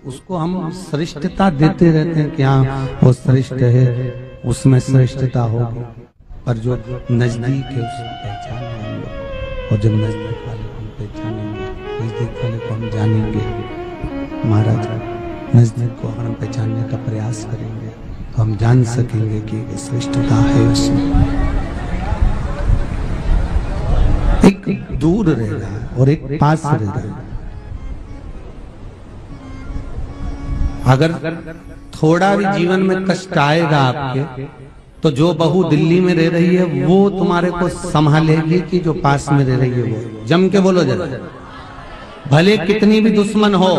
S1: उसको हम श्रेष्ठता देते रहते हैं कि हाँ वो श्रेष्ठ है, उसमें श्रेष्ठता होगी। पर जो नजदीक है उसकी पहचान नहीं, और जब नजदीक वाले को हम पहचानेंगे, नजदीक वाले को हम जानेंगे, महाराज नजदीक को अगर हम पहचानने का प्रयास करेंगे तो हम जान सकेंगे कि श्रेष्ठता है उसमें। एक दूर रह रहा है और एक पास रह रहा है। अगर थोड़ा भी जीवन में कष्ट आएगा आपके, तो जो बहू दिल्ली में रह रही है वो तुम्हारे को संभालेगी कि जो पास में रह रही है वो? जम के बोलो जरा। भले कितनी भी दुश्मन हो,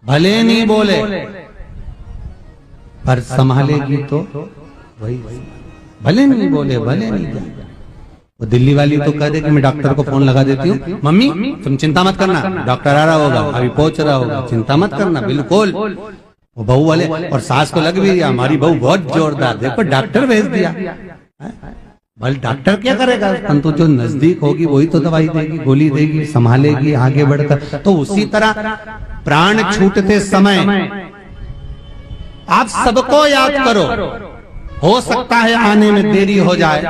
S1: भले नहीं बोले, पर संभालेगी तो वही। भले नहीं बोले, भले नहीं जाए। वो दिल्ली वाली तो कह दे कि मैं डॉक्टर को फोन लगा देती हूँ, मम्मी तुम चिंता मत करना, डॉक्टर आ रहा होगा, अभी पहुंच रहा होगा, चिंता मत करना, बिल्कुल। वो बहू वाले और सास को लग भी दिया, हमारी बहू बहुत जोरदार, देखो डॉक्टर भेज दिया। भले डॉक्टर क्या करेगा, परंतु जो नजदीक होगी वही तो दवाई देगी, गोली देगी, संभालेगी आगे बढ़कर। तो उसी तरह प्राण छूटते समय आप सबको याद करो। हो सकता है आने में देरी हो जाए,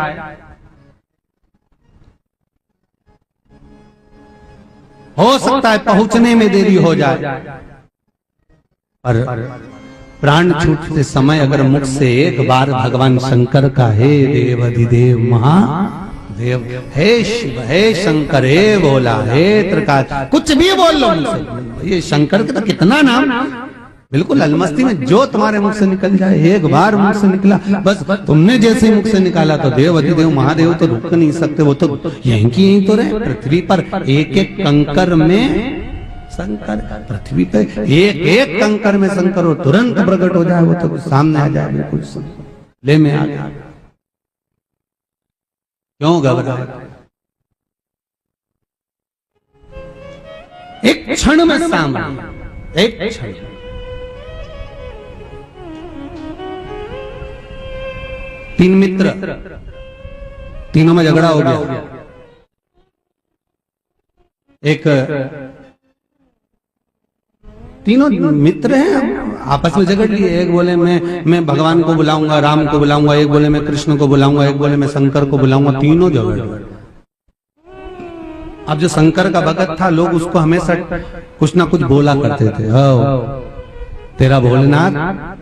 S1: हो सकता है पहुंचने में देरी हो जाए, पर प्राण छूटते समय अगर मुख से एक बार भगवान शंकर का हे देव अधिदेव महादेव, हे शिव, हे शंकर, हे बोला, हे त्रिकाल, कुछ भी बोल लो मुझसे। ये शंकर के तो कितना नाम, बिल्कुल अलमस्ती में जो तुम्हारे मुख से निकल जाए, एक बार मुख से निकला बस। तुमने जैसे मुख से निकाला तो देव अधिदेव महादेव तो रुक नहीं सकते, वो तो यहीं की यहीं तो रहे। पृथ्वी पर एक एक कंकर में शंकर, पृथ्वी पे एक एक कंकर में शंकर हो, तुरंत प्रकट हो जाए, वो तो सामने आ जाए, बिल्कुल ले में आ जाए। क्यों घबराए? एक क्षण में सामने, एक क्षण। तीन मित्र, तीनों में झगड़ा हो गया। एक तीनों मित्र हैं, आपस में झगड़ लिए। एक बोले मैं भगवान को बुलाऊंगा, राम को बुलाऊंगा, एक बोले मैं कृष्ण को बुलाऊंगा, एक बोले मैं शंकर को बुलाऊंगा, तीनों झगड़। अब जो शंकर का भगत था, लोग उसको हमेशा कुछ ना कुछ बोला करते थे, तेरा भोलेनाथ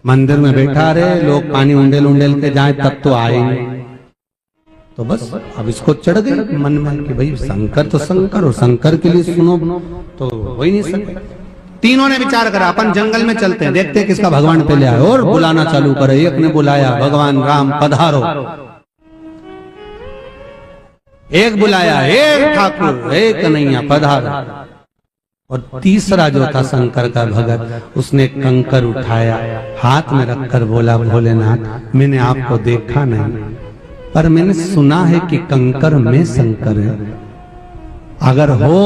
S1: मंदिर में बैठा रहे, लोग पानी उंडेल उंडेल के जाए तब तो आएंगे। तो बस अब इसको चढ़ गई मन में कि भाई शंकर तो शंकर, और शंकर के लिए सुनो तो हो ही नहीं सकते। तीनों ने विचार करा, अपन जंगल में चलते हैं, देखते हैं किसका भगवान पहले आए, और बुलाना चालू करे। एक ने बुलाया, भगवान राम पधारो। एक बुलाया, हे ठाकुर, हे कन्हैया पधारो। और तीसरा जो था शंकर का भगत, उसने कंकर उठाया, हाथ में रखकर बोला, भोलेनाथ मैंने आपको देखा नहीं, पर मैंने सुना है कि कंकर में शंकर है, अगर हो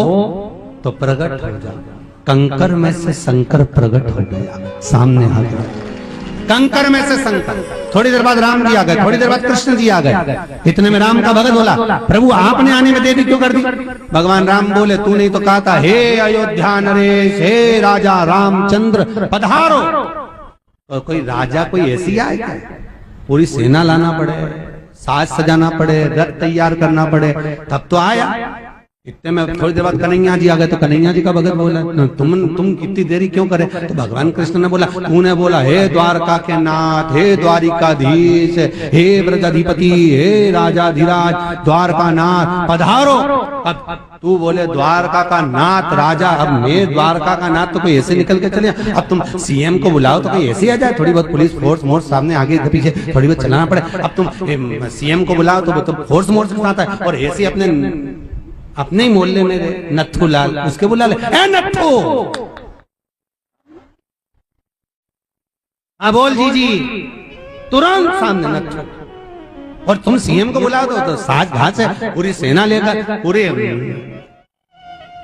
S1: तो प्रकट हो जाओ। कंकर में से शंकर प्रकट हो गया, सामने आ गया। कंकर में से शंकर। थोड़ी देर बाद राम जी आ गए, थोड़ी देर बाद कृष्ण जी आ गए। इतने में राम का भगत बोला, प्रभु आपने आने में देरी क्यों कर दी? भगवान राम बोले, तू नहीं तो कहा था, हे अयोध्या नरेश, हे राजा रामचंद्र पधारो। और कोई राजा कोई ऐसी आए क्या? पूरी सेना लाना पड़े, साज सजाना पड़े, रथ तैयार करना पड़े, तब तो आया। इतने में थोड़ी देर बाद कन्हैया जी आ गए, तो कन्हैया जी का भगत बोला, तुम कितनी देरी क्यों करे? तो भगवान कृष्ण ने बोला, तूने बोला हे द्वारका के नाथ, हे द्वारिकाधीश, हे ब्रजाधिपति, हे राजाधिराज, द्वारका नाथ पधारो। अब तू बोले द्वारका का नाथ राजा, अब मैं द्वारका का नाथ, तो कोई ऐसे निकल के चले? अब तुम सीएम को बुलाओ तो कोई ऐसे आ जाए? थोड़ी बहुत पुलिस फोर्स मोर्स सामने आगे पीछे थोड़ी बहुत चलाना पड़े। अब तुम सीएम को बुलाओ तो फोर्स मोर्स के साथ है, और ऐसे अपने ही मोहल्ले में नत्थू लाल, उसके बुला ले, ए नत्थू, हाँ बोल जी, तुरंत सामने नत्थू। और तुम सीएम को बुला दो तो साज घास है, पूरी सेना लेकर, पूरे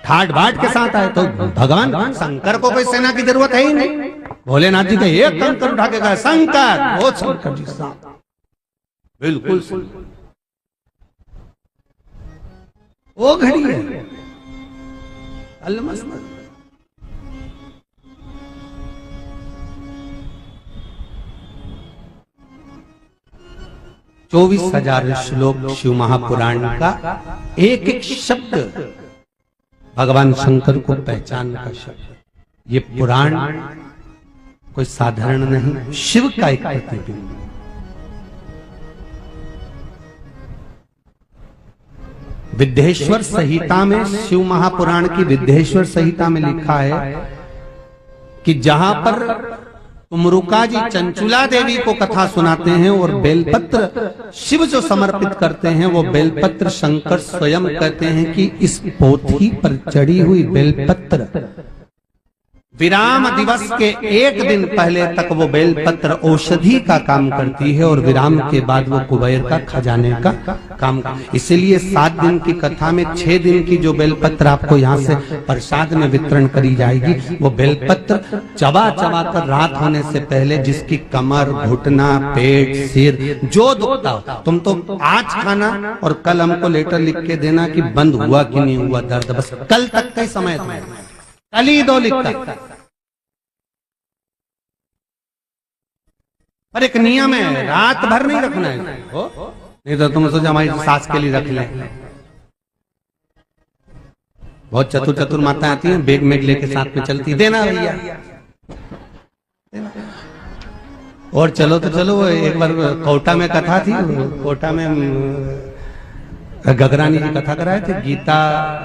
S1: ठाट बाट के साथ आए। तो भगवान शंकर को कोई सेना की जरूरत है ही नहीं। भोलेनाथ जी का एक कंकर उठा के कहा, शंकर, वो शंकर जी साथ, बिल्कुल वो घड़ी है अलमस्त। 24,000 श्लोक शिव महापुराण का एक एक शब्द भगवान शंकर को पहचान का शब्द। ये पुराण कोई साधारण नहीं, शिव का एक प्रतिबिंब। विद्येश्वर संहिता में, शिव महापुराण की विद्येश्वर संहिता में लिखा है कि जहां पर कुमरुका जी चंचुला देवी को कथा सुनाते हैं और बेलपत्र शिव जो समर्पित करते हैं, वो बेलपत्र शंकर स्वयं कहते हैं कि इस पोथी पर चढ़ी हुई बेलपत्र विराम दिवस के एक दिन पहले तक वो बेलपत्र औषधि का काम करती है और विराम के बाद वो कुबेर का खजाने का काम। इसलिए 7 दिन की कथा में 6 दिन की जो बेलपत्र आपको यहाँ से प्रसाद में वितरण करी जाएगी, वो बेलपत्र चबा चबा कर रात होने से पहले जिसकी कमर, घुटना, पेट, सिर जो दुखता हो, तुम तो आज खाना और कल हमको लेटर लिख के देना कि बंद हुआ कि नहीं हुआ दर्द, बस कल तक का ही समय था, कल ही दो लिखता। पर एक नियम है, रात भर नहीं रखना है, नहीं तो तुम सोचो हमारी सास के लिए रख ले। बहुत चतुर चतुर माता आती हैं, बैग में लेके साथ में चलती, देना भैया। और चलो तो चलो, एक बार कोटा में कथा थी, कोटा में गगरानी जी कथा कराए थे, गीता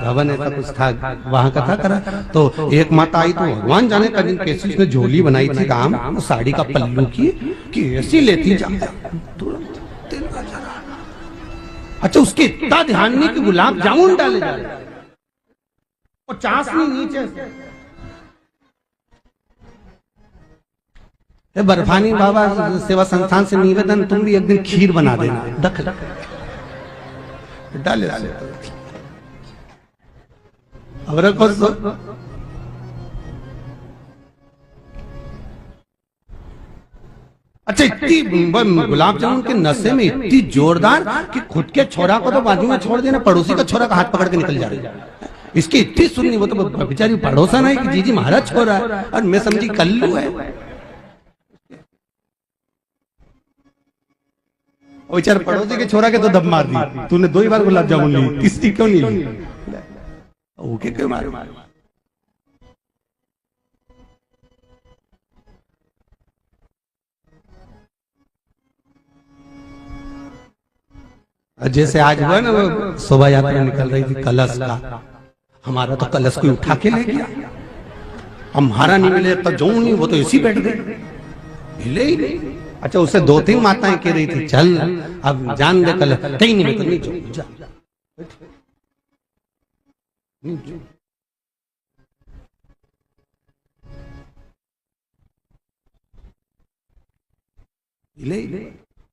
S1: भवन ऐसा कुछ था, वहां कथा करा। तो एक माता आई तो भगवान जाने का दिन कैसी उसने झोली बनाई थी काम, साड़ी का पल्लू की कैसी लेती जा, अच्छा उसके इतना ध्यान नहीं कि गुलाब जामुन डाले जा रहे और चाशनी नीचे। बर्फानी बाबा सेवा संस्थान से निवेदन, तुम भी एक दिन खीर बना देना, रख डाले अब रखो। अच्छा इतनी गुलाब जामुन के नशे में इतनी जोरदार कि खुद के छोरा को तो बाजू में छोड़ देना, पड़ोसी का छोरा का हाथ पकड़ के निकल जा रही है। इसकी इतनी सुननी, वो तो बेचारी पड़ोसन है कि जी जी महाराज छोरा है, और मैं समझी कल्लू है। और बेचारे पड़ोसी के छोरा के तो दब मार दी, तूने 2 ही बार गुलाब जामुन ली, तीसरी क्यों नहीं ली? ओके क्यों मार? जैसे आज हुआ ना, वो शोभा यात्रा निकल रही थी कलश का, हमारा तो कलश कोई उठा के ले गया, हमारा नहीं मिले तो जो नहीं, वो तो इसी बैठ गए, हिले ही नहीं। अच्छा उसे 2-3 माताएं कह रही थी चल अब जान दे, कल कहीं नहीं, तो नहीं जा,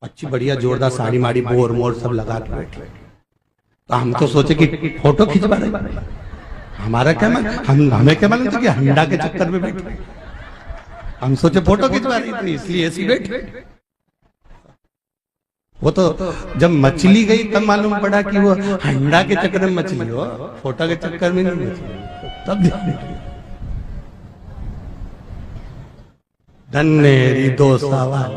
S1: अच्छी बढ़िया जोरदार साड़ी माड़ी बोर मोर सब लगा के बैठे। तो हम तो सोचे कि फोटो खिंचवा रहे, हमारा क्या हमें क्या मालूम था कि हंडा के चक्कर में बैठे, हम सोचे फोटो खिंचवा रही थी इसलिए ऐसी बैठे। वो तो जब मछली गई तब मालूम पड़ा कि वो हंडा के चक्कर में मछली हो, फोटो के चक्कर में नहीं मछली, तब धन्यरी दो सवाल।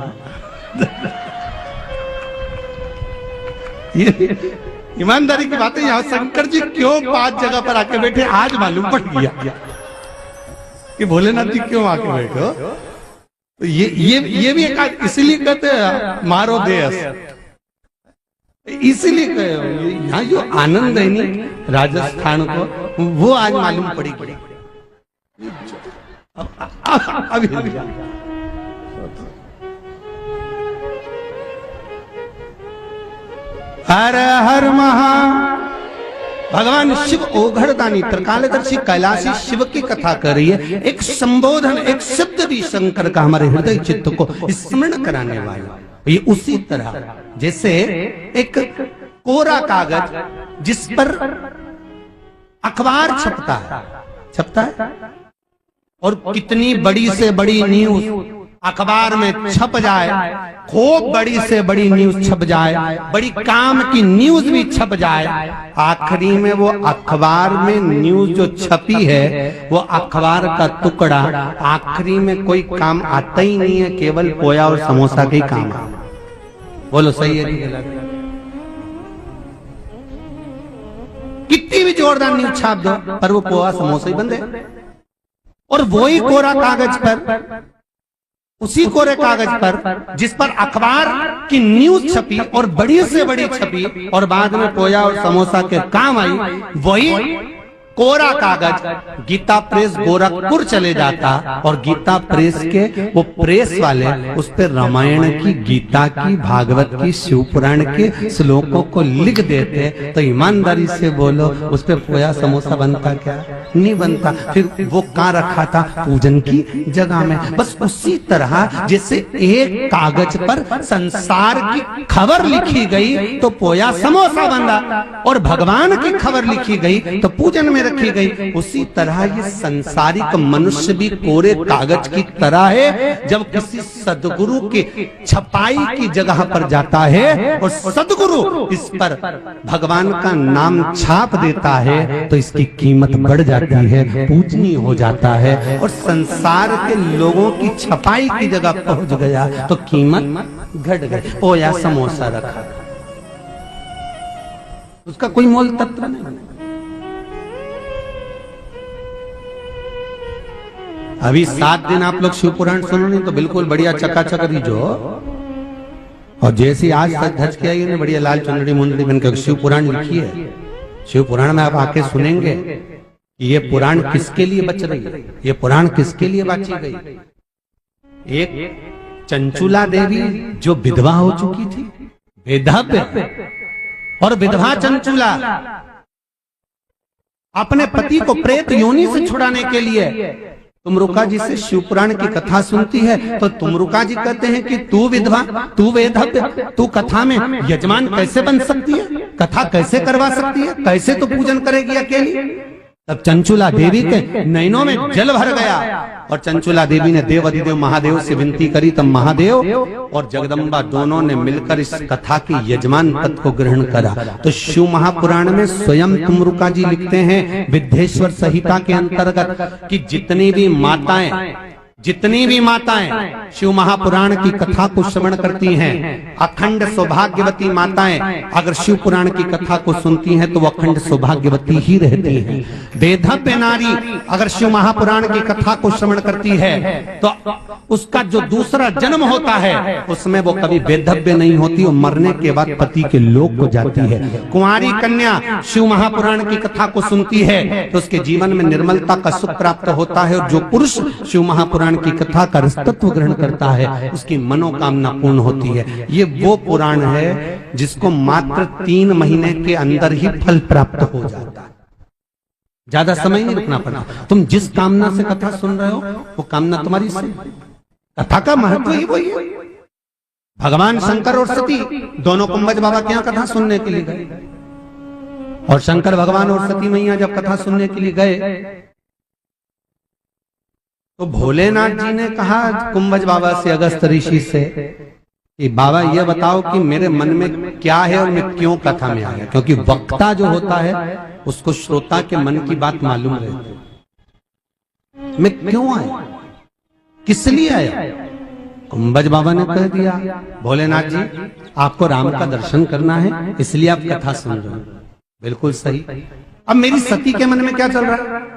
S1: ईमानदारी की बात है, यहाँ शंकर जी क्यों 5 जगह पर आके बैठे आज मालूम पड़ गया कि भोलेनाथ जी क्यों आके बैठे हो। तो ये भी एक इसीलिए कहते हैं मारो देश, इसीलिए यहाँ जो आनंद है नहीं राजस्थान को, वो आज मालूम पड़ी। अभी हर हर महा भगवान शिव ओघड़दानी त्रिकालदर्शी कैलाशी शिव की कथा कर रही है। एक संबोधन, एक शब्द भी शंकर का हमारे हृदय चित्त को स्मरण कराने वाला। ये उसी तरह जैसे एक कोरा कागज जिस पर अखबार छपता है और कितनी बड़ी से बड़ी न्यूज अखबार में छप जाए, खूब बड़ी से बड़ी न्यूज छप जाए, बड़ी काम की न्यूज भी छप जाए, आखिरी में वो अखबार में न्यूज जो छपी है वो अखबार का टुकड़ा आखिरी में कोई काम आता ही नहीं है, केवल पोया और समोसा के ही काम। बोलो सही है कि गलत? कितनी भी जोरदार न्यूज छाप दो पर वो पोहा समोसा ही बंद है। और वही कोरा कागज पर, उसी कोरे कागज पर जिस पर अखबार की न्यूज छपी और बड़ी से बड़ी छपी और बाद में पोया और समोसा के काम आई, वही कोरा कागज गीता प्रेस गोरखपुर चले जाता और गीता प्रेस के वो प्रेस वाले उस पर रामायण की, गीता की, भागवत की, शिव पुराण के श्लोकों को लिख देते, तो ईमानदारी से बोलो उस पर खोया समोसा बनता क्या? नहीं बनता। फिर वो कहाँ रखा था? पूजन की जगह में। बस उसी तरह जैसे एक कागज पर संसार की खबर लिखी गई तो पोया समोसा बना, और भगवान की खबर लिखी गई तो पूजन में रखी गई, उसी तरह ये संसारिक मनुष्य भी कोरे कागज की तरह है। जब किसी सदगुरु के छपाई की जगह पर जाता है और सदगुरु इस पर भगवान का नाम छाप देता है तो इसकी कीमत बढ़ जाती है, पूजनीय हो जाता है। और संसार के लोगों की छपाई की जगह पहुंच गया तो कीमत घट गई। पोया समोसा रखा, उसका कोई मोल तत्व नहीं। अभी 7 दिन आप लोग शिव पुराण सुनो नहीं तो बिल्कुल बढ़िया चकाचक जो, और जैसी आज तक धज के आई बढ़िया लाल चुनरी मुंदरी बनकर शिव पुराण लिखी है। शिव पुराण में आप आके सुनेंगे कि ये पुराण किसके लिए बच रही है, ये पुराण किसके लिए बांची गई। एक चंचुला देवी जो विधवा हो चुकी थी, वेधव्य, और विधवा चंचुला अपने पति को प्रेत योनि से छुड़ाने के लिए तुमरुका जी से शिव पुराण की कथा सुनती है। तो तुमरुका जी कहते हैं कि तू विधवा, तू वेधव्य, तू कथा में यजमान कैसे बन सकती है, कथा कैसे करवा सकती है, कैसे तो पूजन करेगी अकेली। तब चंचुला देवी के नैनों में जल भर गया और चंचुला देवी ने देव अधिदेव महादेव से विनती करी। तब महादेव और जगदम्बा दोनों ने मिलकर इस कथा की यजमान पद को ग्रहण करा। तो शिव महापुराण में स्वयं तुमरुका जी लिखते हैं विद्येश्वर संहिता के अंतर्गत कि जितनी भी माताएं शिव महापुराण की कथा को श्रवण करती हैं, अखंड सौभाग्यवती माताएं अगर शिव पुराण की कथा को सुनती हैं तो वो अखंड सौभाग्यवती ही रहती हैं। वेधव्य नारी अगर शिव महापुराण की कथा को श्रवण करती है तो उसका जो दूसरा जन्म होता है उसमें वो कभी वेधव्य नहीं होती, वो मरने के बाद पति के लोक को जाती है। कुंवारी कन्या शिव महापुराण की कथा को सुनती है तो उसके जीवन में निर्मलता का सुख प्राप्त होता है, और जो पुरुष शिव महापुराण की कथा का रसतत्व ग्रहण करता है उसकी मनोकामना पूर्ण होती है। ये वो पुराण है जिसको मात्र 3 महीने के अंदर ही फल प्राप्त हो जाता है, ज्यादा समय नहीं रुकना पड़ा। तुम जिस कामना से कथा सुन रहे हो वो कामना तुम्हारी से। कथा का महत्व ही वही है। भगवान शंकर और सती दोनों कुंभज बाबा के यहाँ कथा सुनने के लिए गए, और शंकर भगवान और सती मैया जब कथा सुनने के लिए गए तो भोलेनाथ जी ने कहा कुंभज बाबा से, अगस्त ऋषि से, कि बाबा ये बताओ कि मेरे मन में क्या है और मैं क्यों कथा में आया। क्योंकि वक्ता जो होता है उसको श्रोता के मन की बात मालूम रहती है। मैं क्यों आया, किस लिए आया। कुंभज बाबा ने कह दिया भोलेनाथ जी आपको राम का दर्शन करना है इसलिए आप कथा सुन रहे हो। बिल्कुल सही। अब मेरी सती के मन में क्या चल रहा है,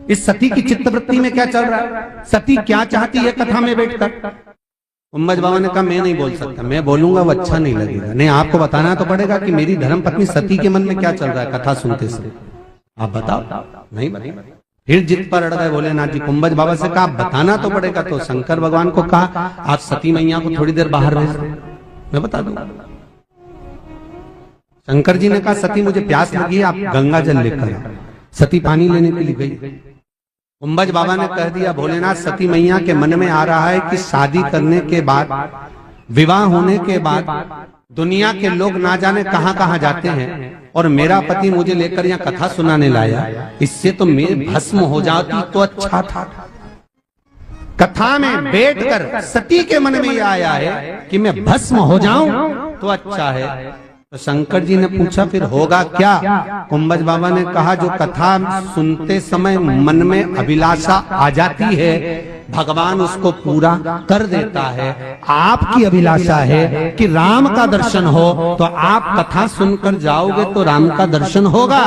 S1: इस सती की चित्तवृत्ति में क्या चल रहा है, सती क्या चाहती है कथा में बैठकर। कुंभज बाबा ने कहा मैं नहीं बोल सकता, मैं बोलूंगा वो अच्छा नहीं लगेगा। नहीं, आपको बताना तो पड़ेगा कि मेरी धर्मपत्नी सती के मन में क्या चल रहा है कथा सुनते समय, आप बताओ। नहीं बताओ। फिर जिद पर अड़ गए भोलेनाथ जी। कुंभज बाबा से कहा बताना तो पड़ेगा। तो शंकर भगवान को कहा आप सती मैया को थोड़ी देर बाहर भेज दो, मैं बता दूंगा। शंकर जी ने कहा सती मुझे प्यास लगी है, आप गंगा जल लेकर। सती पानी लेने के लिए गई। कुंभज बाबा ने कह दिया भोलेनाथ सती मैया के मन में आ रहा है कि शादी करने के बाद, विवाह होने के बाद दुनिया के लोग ना जाने कहां कहां जाते हैं और मेरा पति मुझे लेकर यहाँ कथा सुनाने लाया, इससे तो मैं भस्म हो जाती तो अच्छा था। कथा में बैठकर सती के मन में यह आया है कि मैं भस्म हो जाऊं तो अच्छा है। तो शंकर जी ने पूछा फिर होगा क्या। कुंभज बाबा ने कहा जो कथा सुनते समय मन में अभिलाषा आ जाती है भगवान उसको पूरा कर देता है। आपकी अभिलाषा है कि राम का दर्शन हो तो आप कथा सुनकर जाओगे तो राम का दर्शन होगा,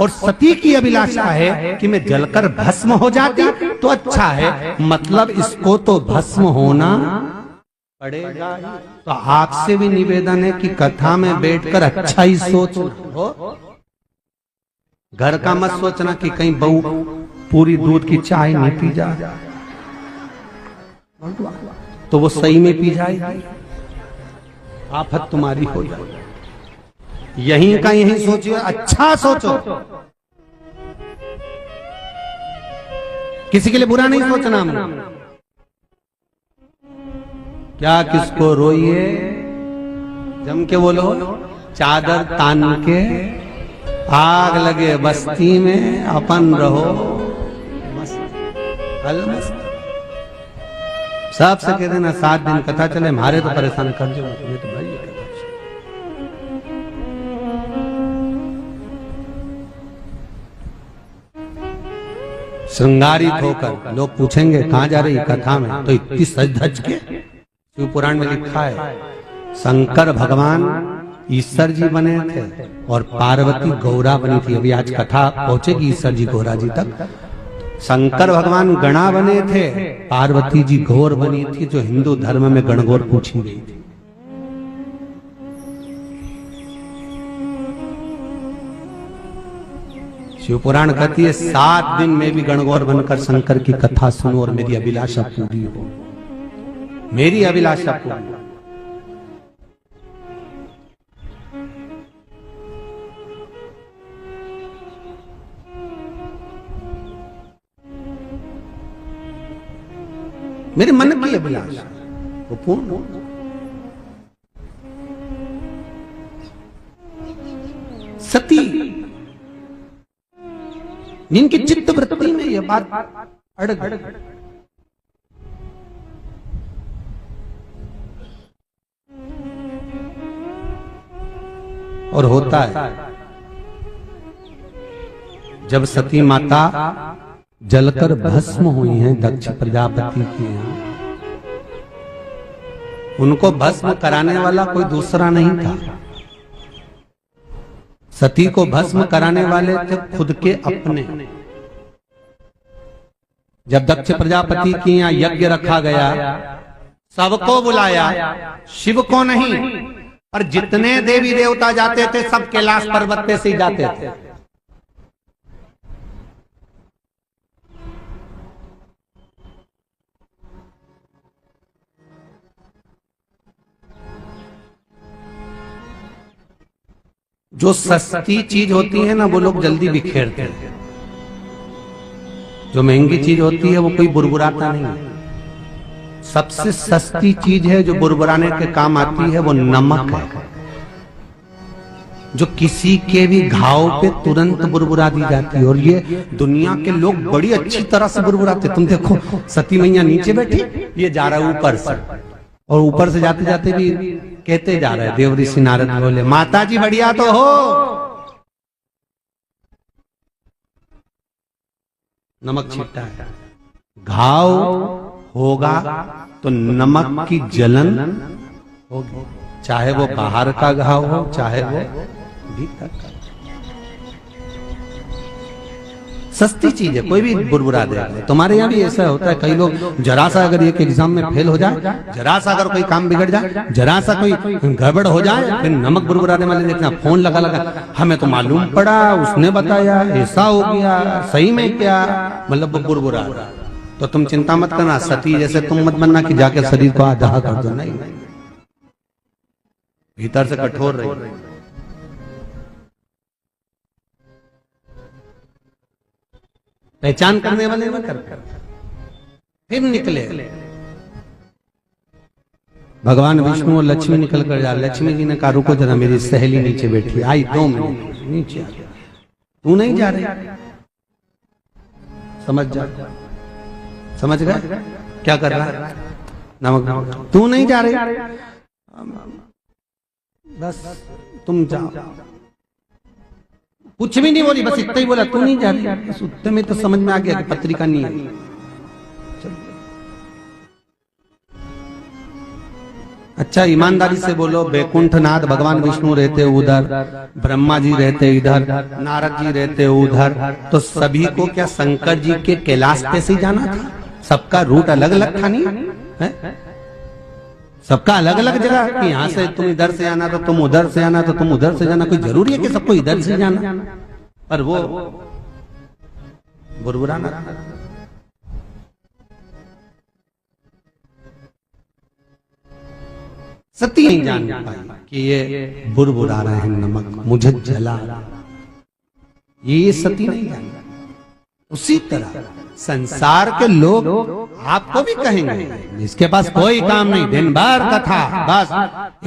S1: और सती की अभिलाषा है कि मैं जलकर भस्म हो जाती तो अच्छा है। मतलब इसको तो भस्म होना पड़ेगा। तो आपसे भी निवेदन है कि कथा में बैठकर अच्छा ही सोच हो। घर का मत सोचना कि कहीं बहू पूरी दूध की चाय नहीं पी जा, तो वो सही में पी जाएगी, आफत तुम्हारी हो जाएगी। यहीं का यहीं सोचिए, अच्छा सोचो, किसी के लिए बुरा नहीं सोचना हमने। क्या किसको रोइए, जम के बोलो, चादर तान के आग लगे बस्ती में, अपन रहो मस्त। सबसे कह देना 7 दिन कथा चले, हमारे तो परेशान कर जो, तुम्हें तो भाई श्रृंगारित होकर लोग पूछेंगे कहां जा रही कथा में, तो इतनी सज धज के शिव पुराण में लिखा है, शंकर भगवान ईश्वर जी बने थे और पार्वती गौरा बनी थी। अभी आज कथा पहुंचेगी ईश्वर जी गौरा जी तक। शंकर भगवान गणा बने थे, पार्वती जी घोर बनी थी, जो हिंदू धर्म में गणगौर पूछी गई थी। शिव पुराण कहती है 7 दिन में भी गणगौर बनकर शंकर की कथा सुनो और मेरी अभिलाषा पूरी हो, मेरी अभिलाषा पूरी। मेरे मन की अभिलाषा वो पूर्ण हो। सती जिनकी चित्त वृत्ति में यह बात अड़ग और होता है, जब सती माता जलकर भस्म हुई हैं दक्ष प्रजापति के यहाँ, उनको भस्म कराने वाला कोई दूसरा नहीं था। सती को भस्म कराने वाले थे खुद के अपने। जब दक्ष प्रजापति के यहाँ यज्ञ रखा गया, सबको बुलाया, शिव को नहीं, और जितने देवी देवता जाते थे सब कैलाश पर्वत पे से ही जाते थे। जो सस्ती चीज होती है ना वो लोग जल्दी बिखेरते हैं, जो महंगी चीज होती है वो कोई बुरबुराता नहीं है। सबसे सस्ती चीज है जो बुरबुराने के काम आती है वो नमक है, जो किसी के भी घाव पे तुरंत बुरबुरा दी जाती है। और ये दुनिया के लोग बड़ी अच्छी तरह से बुरबुराते। तुम देखो सती मैया नीचे बैठी, ये जा रहा है ऊपर से, और ऊपर से जाते जाते भी कहते जा रहे हैं। देव ऋषि नारद बोले माता जी बढ़िया तो हो, नमक छिट्टा है, घाव होगा तो नमक की जलन होगी, चाहे वो बाहर का घाव हो चाहे वो भीतर का। सस्ती चीज है, कोई भी बुरबुरा दे। तुम्हारे यहाँ भी ऐसा होता है, कई लोग जरा सा अगर एक एग्जाम में फेल हो जाए, जरा सा अगर कोई काम बिगड़ जाए, जरा सा कोई गड़बड़ हो जाए, फिर नमक बुरबुराने वाले देखना फोन लगा लगा, हमें तो मालूम पड़ा, उसने बताया, ऐसा हो गया, सही में क्या, मतलब वो बुरबुरा। तो तुम चिंता मत करना, सती जैसे तुम मत बनना कि जाके शरीर को आधा कर दो, नहीं, भीतर से कठोर रही। पहचान करने वाले ना कर फिर निकले। भगवान विष्णु और लक्ष्मी निकल कर जा। लक्ष्मी जी ने कहा रुको जरा, मेरी सहेली नीचे बैठी, आई 2 मिनट नीचे आ, तू नहीं जा रही, समझ जा, समझ गए क्या कर रहा है, नमक, तू नहीं जा रही, बस तुम जाओ। कुछ भी नहीं बोली, बस इतना ही बोला, तू नहीं जा रही। बस उतने में तो समझ में आ गया कि पत्रिका नहीं है। अच्छा ईमानदारी से बोलो, बैकुंठनाथ भगवान विष्णु रहते उधर, ब्रह्मा जी रहते इधर, नारद जी रहते उधर, तो सभी को क्या शंकर जी के कैलाश पे से जाना था? सबका रूट अलग अलग था, नहीं है? सबका अलग अलग जगह कि यहाँ से तुम इधर से आना तो तुम उधर से आना तो तुम उधर से जाना, कोई जरूरी है कि सबको इधर से जाना? पर वो बुरबुराना सती नहीं जान पाई कि ये बुरबुरा रहे हैं नमक मुझे जला, ये सती नहीं जान। उसी तरह संसार के लोग आपको भी कहेंगे इसके पास कोई काम नहीं, दिन भर कथा, बस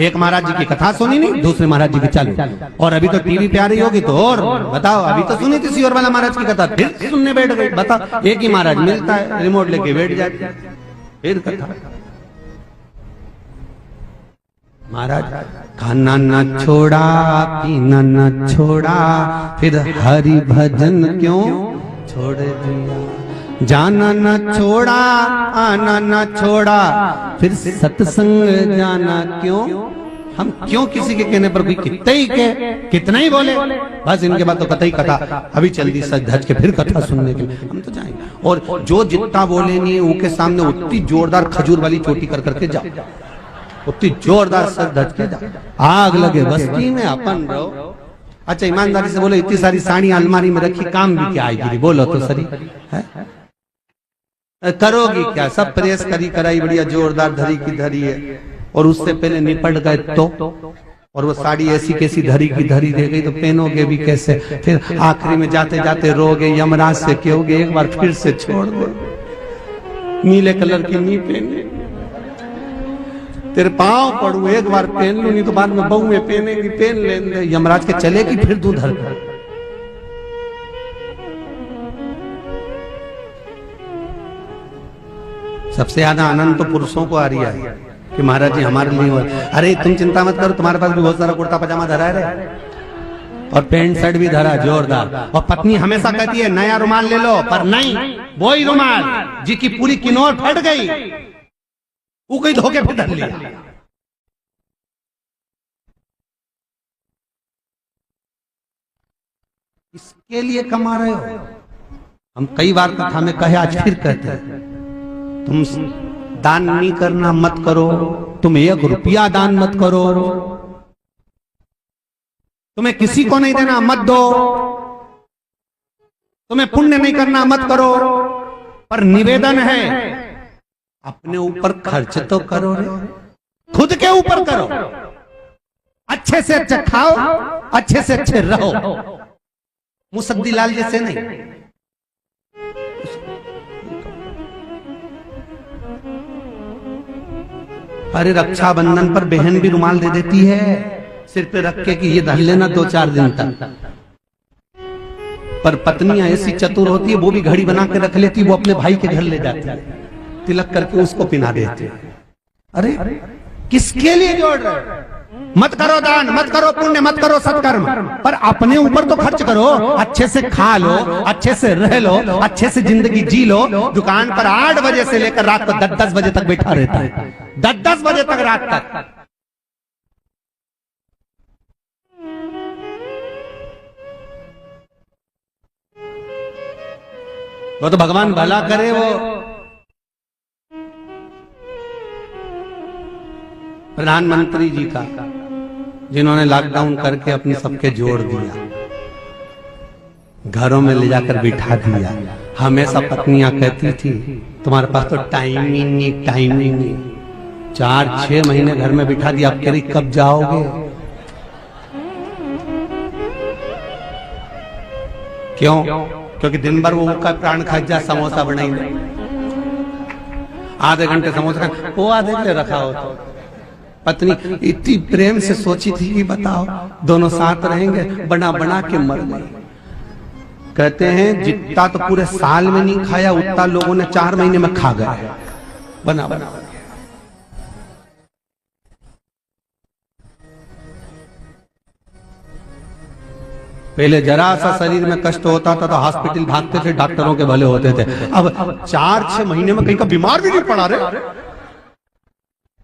S1: एक महाराज जी की कथा सुनी नहीं, दूसरे महाराज जी की चालू, और अभी तो टीवी पे आ रही होगी तो और बताओ, अभी तो सुनी थी और वाला महाराज की कथा, फिर सुनने बैठ गए, बताओ एक ही महाराज मिलता है, रिमोट लेके बैठ जाते हैं, फिर कथा। महाराज खाना न छोड़ा, पीना न छोड़ा, फिर हरि भजन क्यों छोड़ दिया, जाना न छोड़ा, आना न छोड़ा, फिर सत्संग जाना क्यों। हम क्यों किसी के कहने पर भी कितना ही बोले, बस इनके बाद तो कतई कथा, अभी चल दी सच धज के फिर कथा सुनने के लिए हम तो जाएंगे, और जो जितना बोले नहीं उनके सामने उतनी जोरदार खजूर वाली चोटी कर करके जाओ, उतनी जोरदार सच धज के जाओ, आग लगे बस्ती में अपन रहो। अच्छा ईमानदारी से बोलो, इतनी सारी साड़ी अलमारी में रखी, काम भी क्या आएगी, बोलो तो सही है? करोगी क्या? सब प्रेस करी कराई बढ़िया जोरदार धरी की धरी है, और उससे पहले निपट गए तो, और वो साड़ी ऐसी कैसी धरी की धरी दे गई तो पहनोगे भी कैसे, फिर आखिरी में जाते जाते रोगे, यमराज से कहोगे एक बार फिर से छोड़ दो, नीले कलर की नहीं पहने, तेरे पांव पड़ू, एक बार पहन लू, नहीं तो बाद में बहू में पहनेगी, पहन लेंगे, यमराज के चलेगी फिर तू धर कर। सबसे ज्यादा आनंद तो पुरुषों को आ रही है कि महाराज जी हमारे लिए हो, अरे तुम चिंता मत करो, तुम्हारे पास भी बहुत सारा कुर्ता पजामा धरा है और पैंट शर्ट भी धरा जोरदार, और पत्नी हमेशा कहती है नया रुमाल ले लो, पर नहीं, वही रुमाल जी की पूरी किनोर फट गई, वो कहीं धोखे पे धर लिया। इसके लिए कमा रहे हो। हम कई बार कथा में कहे, आज फिर कहते हैं, तुम दान नहीं करना मत करो, तुम 1 रुपया दान मत करो, तुम्हें किसी को नहीं देना मत दो, तुम्हें पुण्य नहीं करना मत करो, पर निवेदन है अपने ऊपर खर्च तो करो, खुद के ऊपर करो, अच्छे से अच्छा खाओ, अच्छे से अच्छे रहो, मुसद्दी लाल जैसे नहीं। अरे रक्षाबंधन पर बहन भी रुमाल दे देती है सिर पे रख के कि ये धर लेना 2-4 दिन तक, पर पत्नियां ऐसी चतुर होती है, वो भी घड़ी बना के रख लेती, वो अपने भाई के घर ले जाती है, तिलक करके उसको पिना देते। अरे किसके लिए जोड़ रहे? मत करो दान, मत करो पुण्य, मत करो सत्कर्म, पर अपने ऊपर तो खर्च करो, अच्छे से खा लो, अच्छे से रह लो, अच्छे से जिंदगी जी लो। दुकान पर 8 बजे से लेकर रात को 10-10 बजे तक बैठा रहता है, 10-10 बजे तक रात तक। वो तो भगवान भला करे, वो प्रधानमंत्री जी का, जिन्होंने लॉकडाउन करके अपने सबके जोड़ दिया, घरों में ले जाकर बिठा दिया। हमेशा पत्नियां कहती थी तुम्हारे पास तो टाइम ही नहीं, टाइम ही नहीं, 4-6 महीने घर में बिठा दिया, अब कह रही कब जाओगे? क्यों? क्योंकि दिन भर वो का प्राण खा जा, समोसा बनाई, आधे घंटे समोसा वो आधे घंटे रखा हो। तो पत्नी इतनी प्रेम से सोची थी कि बताओ दोनों साथ रहेंगे, बना बना के मर गए। कहते हैं जितना तो पूरे साल में नहीं खाया, उतना लोगों ने 4 महीने में खा गए, बना बना। पहले जरा सा शरीर में कष्ट होता था तो हॉस्पिटल भागते थे, डॉक्टरों के भले होते थे। अब 4-6 महीने में कहीं का बीमार भी नहीं पड़ा रे,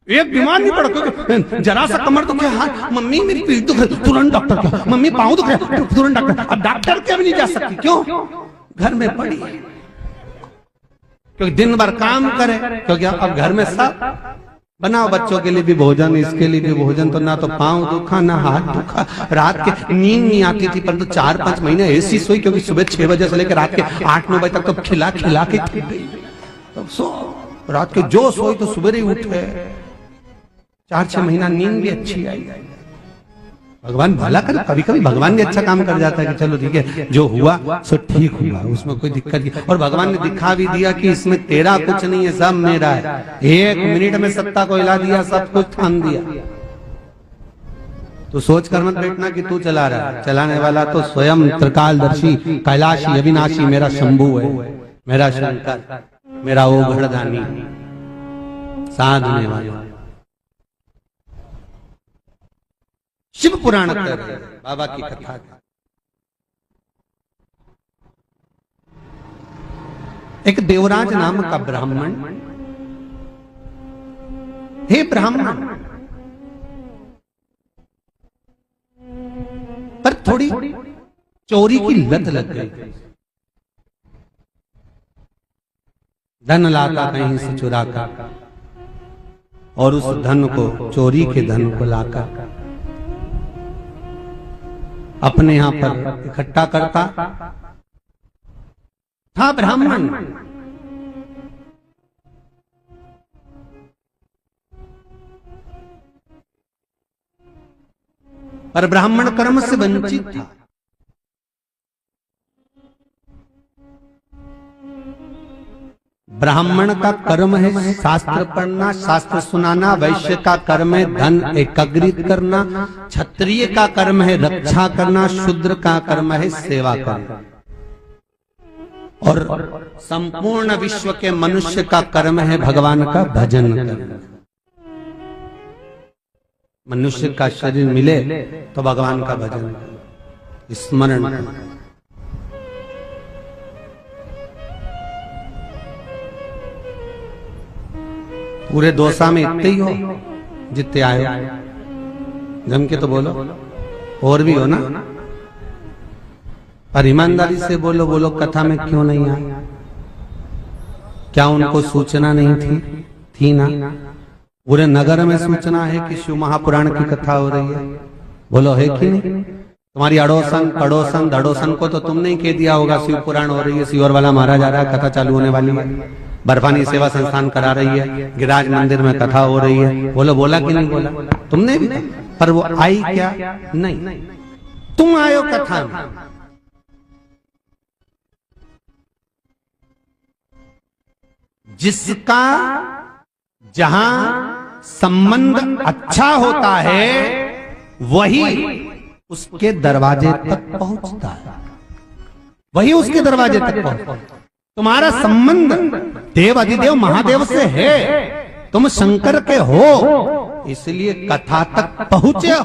S1: एक बीमार नहीं पड़ा, क्योंकि जरा सा कमर दुखे, हाँ मम्मी मेरी पीठ दुख रही, तुरंत डॉक्टर क्या, मम्मी पाँव दुख रहा, तुरंत डॉक्टर। अब डॉक्टर के भी नहीं जा सकती, क्यों? घर में पड़ी, क्योंकि दिन भर काम करे, क्योंकि अब घर में सब बनाओ बच्चों के लिए भी भोजन, इसके लिए भी भोजन। तो ना तो पांव दुखा ना हाथ दुखा, रात के नींद नहीं आती थी, परंतु 4-5 महीने ऐसी सोई, क्योंकि सुबह 6 बजे से लेकर रात के 8-9 बजे तक तो खिला खिला के थक गई। तब सो रात के जो सोई तो सुबह ही उठे। 4-6 महीना नींद भी अच्छी आई। भगवान भला कर, कभी कभी भगवान भी अच्छा काम कर जाता है कि चलो ठीक है, जो हुआ सो ठीक हुआ, उसमें कोई दिक्कत नहीं। और भगवान ने दिखा भी दिया कि इसमें तेरा कुछ नहीं है, सब मेरा है। 1 मिनट में सत्ता को हिला दिया, सब कुछ थाम दिया। तो सोच कर मत बैठना कि तू चला रहा है, चलाने वाला तो स्वयं त्रिकालदर्शी, कैलाशी, अविनाशी मेरा शंभू है, मेरा शंकर, मेरा वो घड़दानी, साधने वाला। शिव पुराण कर रहे हैं, बाबा की कथा। एक देवराज नाम का ब्राह्मण, हे ब्राह्मण, पर थोड़ी चोरी की लत लग गई। धन लाता कहीं से चुरा कर, और उस धन को, चोरी के धन को लाकर अपने यहां पर इकट्ठा करता था ब्राह्मण। पर ब्राह्मण कर्म से वंचित था। ब्राह्मण का कर्म है शास्त्र पढ़ना, शास्त्र सुनाना। वैश्य का कर्म है धन एकत्रित करना। क्षत्रिय का कर्म है रक्षा करना। शूद्र का कर्म है सेवा करना। और संपूर्ण विश्व के मनुष्य का कर्म है भगवान का भजन करना। मनुष्य का शरीर मिले तो भगवान का भजन करना, स्मरण करना। पूरे दोसा में इतने ही हो जितने आए हो, जम के तो बोलो, और भी हो ना। पर ईमानदारी से बोलो, बोलो कथा में क्यों नहीं आए? क्या उनको सूचना नहीं थी ना? पूरे नगर में सूचना है कि शिव महापुराण की कथा हो रही है। बोलो है कि नहीं? तुम्हारी अड़ोसन पड़ोसन धड़ोसन को तो तुमने ही कह दिया होगा शिव पुराण हो रही है, शिवर वाला मारा जा रहा है, कथा चालू होने वाली है। बर्फानी सेवा संस्थान करा रही है, गिरिराज मंदिर में कथा हो रही है। बोलो बोला कि नहीं बोला? तुमने भी, पर वो आई क्या? नहीं, तुम आयो कथा में। जिसका जहां संबंध अच्छा होता है वही उसके दरवाजे तक पहुंचता है, वही उसके दरवाजे तक पहुंचता है। तुम्हारा संबंध देव अधिदेव महादेव से है, तुम शंकर के हो, इसलिए कथा तक पहुंचे हो,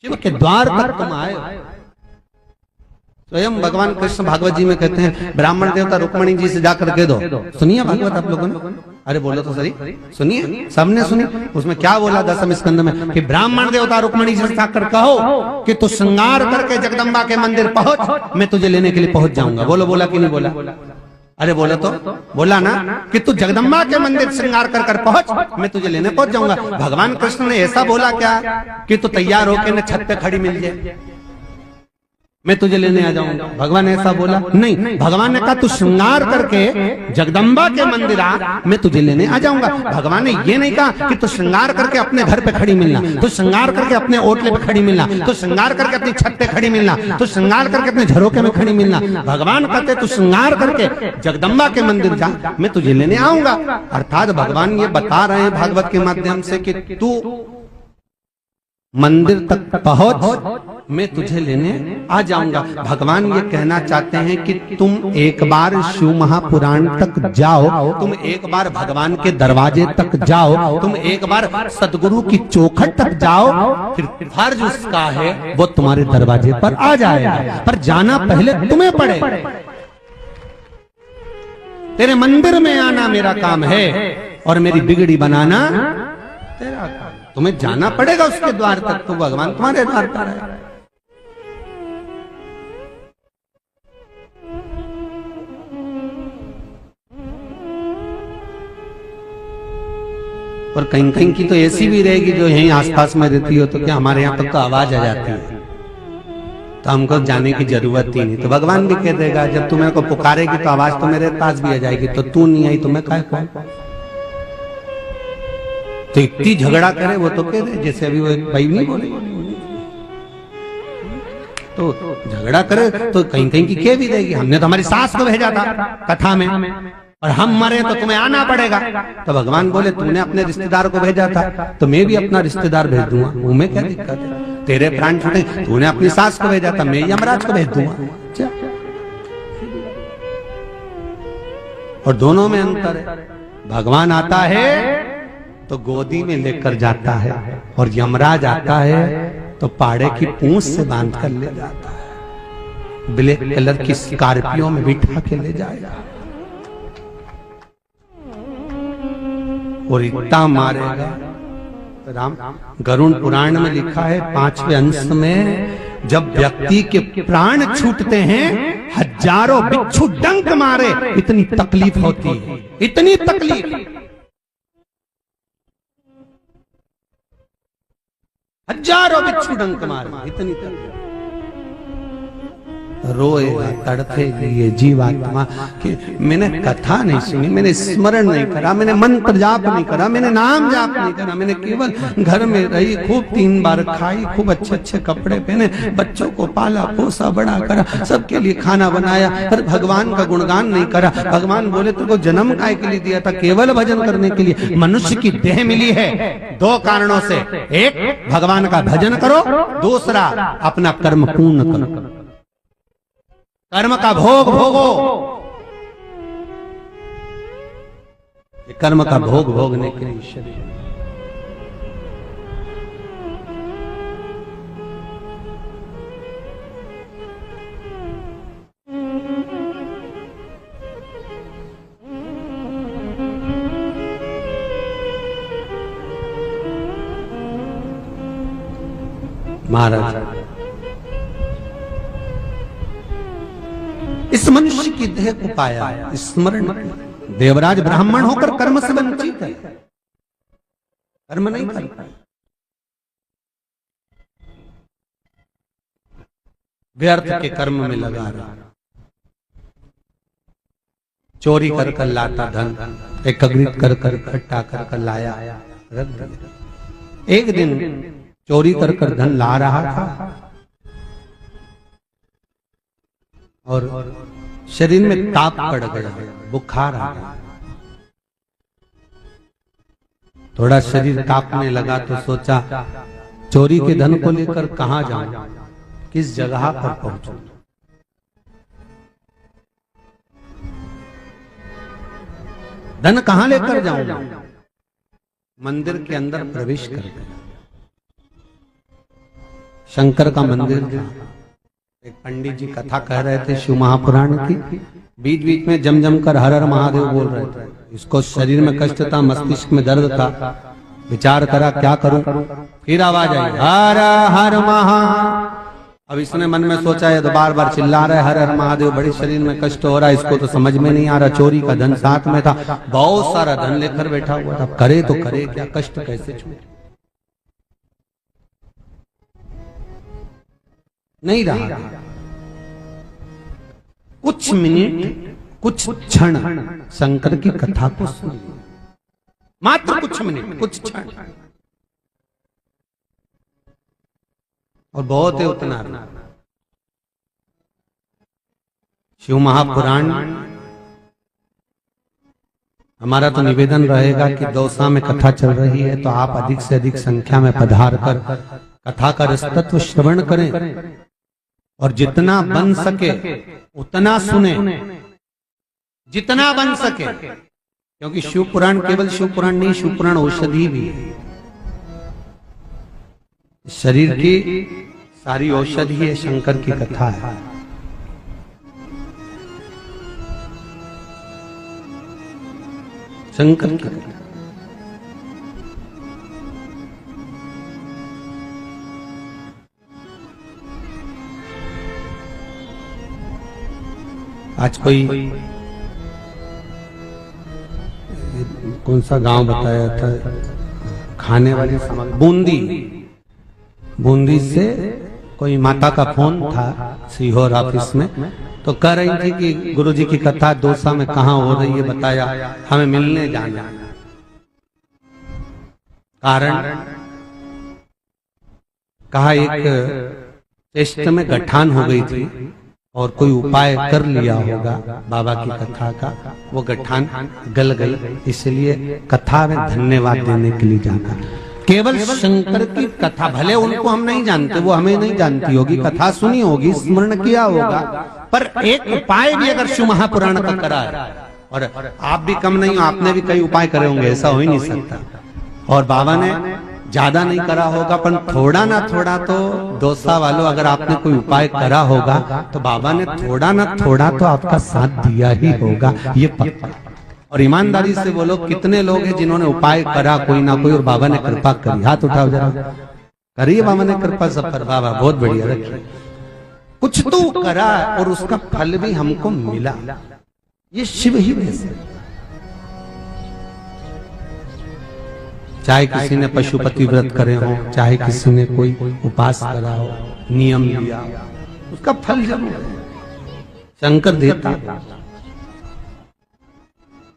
S1: शिव के द्वार तक तुम आए हो। स्वयं भगवान कृष्ण भागवत जी में कहते हैं, ब्राह्मण देवता रुक्मणी जी से जाकर कह दो। सुनिए भागवत आप लोगों ने? अरे बोलो तो सही, सुनिए, सबने सुनी। उसमें क्या बोला 10वें स्कंद में कि ब्राह्मण देवता रुक्मणी जी से जाकर कहो कि तू श्रृंगार करके जगदम्बा के मंदिर पहुंच, मैं तुझे लेने के लिए पहुंच जाऊंगा। बोलो बोला कि नहीं बोला? अरे बोला तो बोला ना कि तू जगदम्बा के मंदिर श्रृंगार कर कर पहुंच, मैं तुझे लेने पहुंच जाऊंगा। भगवान कृष्ण ने ऐसा बोला क्या कि तू तैयार होकर न छत पे खड़ी मिल जाए, मैं तुझे लेने आ जाऊंगा? भगवान ऐसा बोला? नहीं, भगवान ने कहा तू श्रृंगार करके जगदम्बा के मंदिर आ, मैं तुझे लेने आ जाऊंगा। भगवान ने ये नहीं कहा कि तू श्रृंगार करके अपने घर पे खड़ी मिलना, तू श्रृंगार करके अपने ओटले पे खड़ी मिलना, तू श्रृंगार करके अपनी छत पे खड़ी मिलना, तू श्रृंगार करके अपने झरोके में खड़ी मिलना। भगवान कहते तू श्रृंगार करके जगदम्बा के मंदिर जा, मैं तुझे लेने आऊंगा। अर्थात भगवान ये बता रहे हैं भागवत के माध्यम से कि तू मंदिर तक पहुंच, मैं तुझे लेने आ जाऊंगा। भगवान ये कहना चाहते हैं कि तुम एक बार शिव महापुराण तक जाओ, तुम एक बार भगवान के दरवाजे तक जाओ, तुम एक बार सदगुरु की चौखट तक जाओ, फिर फर्ज उसका है वो तुम्हारे दरवाजे पर आ जाएगा। पर जाना पहले तुम्हें पड़े। तेरे मंदिर में आना मेरा काम है और मेरी बिगड़ी बनाना तेरा काम। तुम्हें जाना पड़ेगा उसके द्वार तक, तो भगवान तुम्हारे द्वार पर है। और कहीं कहीं की तो ऐसी भी रहेगी जो यहीं आसपास में रहती हो, तो क्या हमारे यहाँ तक तो आवाज आ जाती है, तो हमको जाने की जरूरत ही नहीं। तो भगवान भी कह देगा जब तू मेरे को पुकारेगी तो आवाज तो मेरे पास भी आ जाएगी, तो तू नहीं आई तो मैं काय कौन। तो इतनी झगड़ा करे वो तो कह दे, जैसे अभी वो एक भाई नहीं बोले, तो झगड़ा करे तो कहीं कहीं की कह भी देगी हमने तो हमारी सास को भेजा था कथा में, और हम मरे तो तुम्हें आना पड़ेगा। तो भगवान बोले तूने अपने रिश्तेदार को भेजा था तो मैं भी अपना रिश्तेदार भेज दूंगा, मुंह में क्या दिक्कत है, तेरे प्राण छूटे, तूने अपनी सास को भेजा था मैं यमराज को भेज दूंगा। और दोनों में अंतर है, भगवान आता है तो गोदी में लेकर जाता है, और यमराज आता है तो पाड़े की पूंछ से बांध कर ले जाता है, ब्लैक कलर की स्कॉर्पियो में बिठा के ले जाएगा और इतना मारेगा। राम गरुड़ पुराण में लिखा है 5वें अंश में, जब व्यक्ति के प्राण छूटते हैं हजारों बिच्छू डंक मारे, इतनी तकलीफ होती है, इतनी तकलीफ, हजारों बिच्छू डंक मारे, इतनी तकलीफ। रोएगा, तड़पेगी ये जीवात्मा कि मैंने कथा नहीं सुनी, मैंने स्मरण नहीं करा, मैंने मंत्र जाप नहीं करा, मैंने नाम जाप नहीं करा, मैंने केवल घर में रही, खूब 3 बार खाई, खूब अच्छे अच्छे कपड़े पहने, बच्चों को पाला पोसा बड़ा करा, सबके लिए खाना बनाया, पर भगवान का गुणगान नहीं करा। भगवान बोले तुमको जन्म काय के लिए दिया था? केवल भजन करने के लिए। मनुष्य की देह मिली है 2 कारणों से, एक भगवान का भजन करो, दूसरा अपना कर्म पूर्ण करो, कर्म का भोग भोगो। कर्म का भोग भोगने के लिए शरीर महाराज इस मनुष्य की देह को पाया, स्मरण। देवराज ब्राह्मण होकर कर्म से वंचित है, कर्म नहीं कर पाए, व्यर्थ के कर्म में लगा रहा, चोरी कर कर लाता धन, एकत्रित कर कर इकट्ठा कर कर लाया, एक दिन चोरी कर कर धन ला रहा था और शरीर में ताप पड़ गया, बुखार आ गया, थोड़ा शरीर कांपने लगा तो सोचा चोरी के धन को लेकर कहां जाऊं, किस जगह पर पहुंचूं। धन कहां लेकर जाऊं? मंदिर के अंदर प्रवेश कर गया। शंकर का मंदिर था। एक पंडित जी कथा कह रहे थे शिव महापुराण की, बीच बीच में जम जम कर हर हर महादेव बोल रहे थे। इसको शरीर में कष्ट था, मस्तिष्क में दर्द था, विचार करा क्या करूं, फिर आवाज आई हर हर महा। अब इसने मन में सोचा है तो बार बार चिल्ला रहा है हर हर महादेव, बड़ी शरीर में कष्ट हो रहा है, इसको तो समझ में नहीं आ रहा। चोरी का धन साथ में था, बहुत सारा धन लेकर बैठा हुआ था, करे तो करे क्या, कष्ट कैसे छूटे, नहीं रहा। कुछ मिनट, कुछ क्षण शंकर की कथा को सुन, मात्र कुछ मिनट, कुछ क्षण, और बहुत है उतना। शिव महापुराण हमारा तो निवेदन रहेगा कि दौसा में कथा चल रही है तो आप अधिक से अधिक संख्या में पधार कर कथा का रसतत्व श्रवण करें और जितना बन सके उतना सुने, जितना बन सके, क्योंकि शिव पुराण केवल शिव पुराण नहीं, शिव पुराण औषधि भी है। शरीर की सारी औषधि है, शंकर की कथा है। शंकर की कथा आज कोई कौन सा गांव बताया था, खाने वाली सामग्री, बूंदी, बूंदी से कोई माता का फोन था सीहोर ऑफिस में, तो कह रही थी कि गुरुजी की कथा दौसा में कहाँ हो रही है बताया, हमें मिलने जाना। कारण कहा एक टेस्ट में गठान हो गई थी और कोई उपाय कर लिया होगा बाबा की कथा का, वो गठान गल गई, इसलिए कथा में धन्यवाद देने के लिए जाना। केवल शंकर की कथा, भले उनको हम नहीं जानते, वो हमें नहीं जानती होगी, कथा सुनी होगी, स्मरण किया होगा, पर एक उपाय भी अगर शिव महापुराण का करा है, और आप भी कम नहीं हो, आपने भी कई उपाय करे होंगे, ऐसा हो ही नहीं सकता, और बाबा ने ज्यादा नहीं करा होगा, पर थोड़ा ना थोड़ा तो दोसा वालों अगर आपने कोई उपाय करा होगा तो बाबा ने थोड़ा ना थोड़ा तो आपका साथ दिया ही होगा, ये पक्का। और ईमानदारी से बोलो, कितने लोग हैं जिन्होंने उपाय करा कोई ना कोई और बाबा ने कृपा करी? हाथ उठाओ जरा, करिए बाबा ने कृपा सब पर। बाबा बहुत बढ़िया, रखिए। कुछ तो करा और उसका फल भी हमको मिला, ये शिव ही वैसे। चाहे किसी ने पशुपति व्रत करे हो, चाहे किसी ने कोई उपास करा हो, नियम लिया, उसका फल जरूर शंकर देता।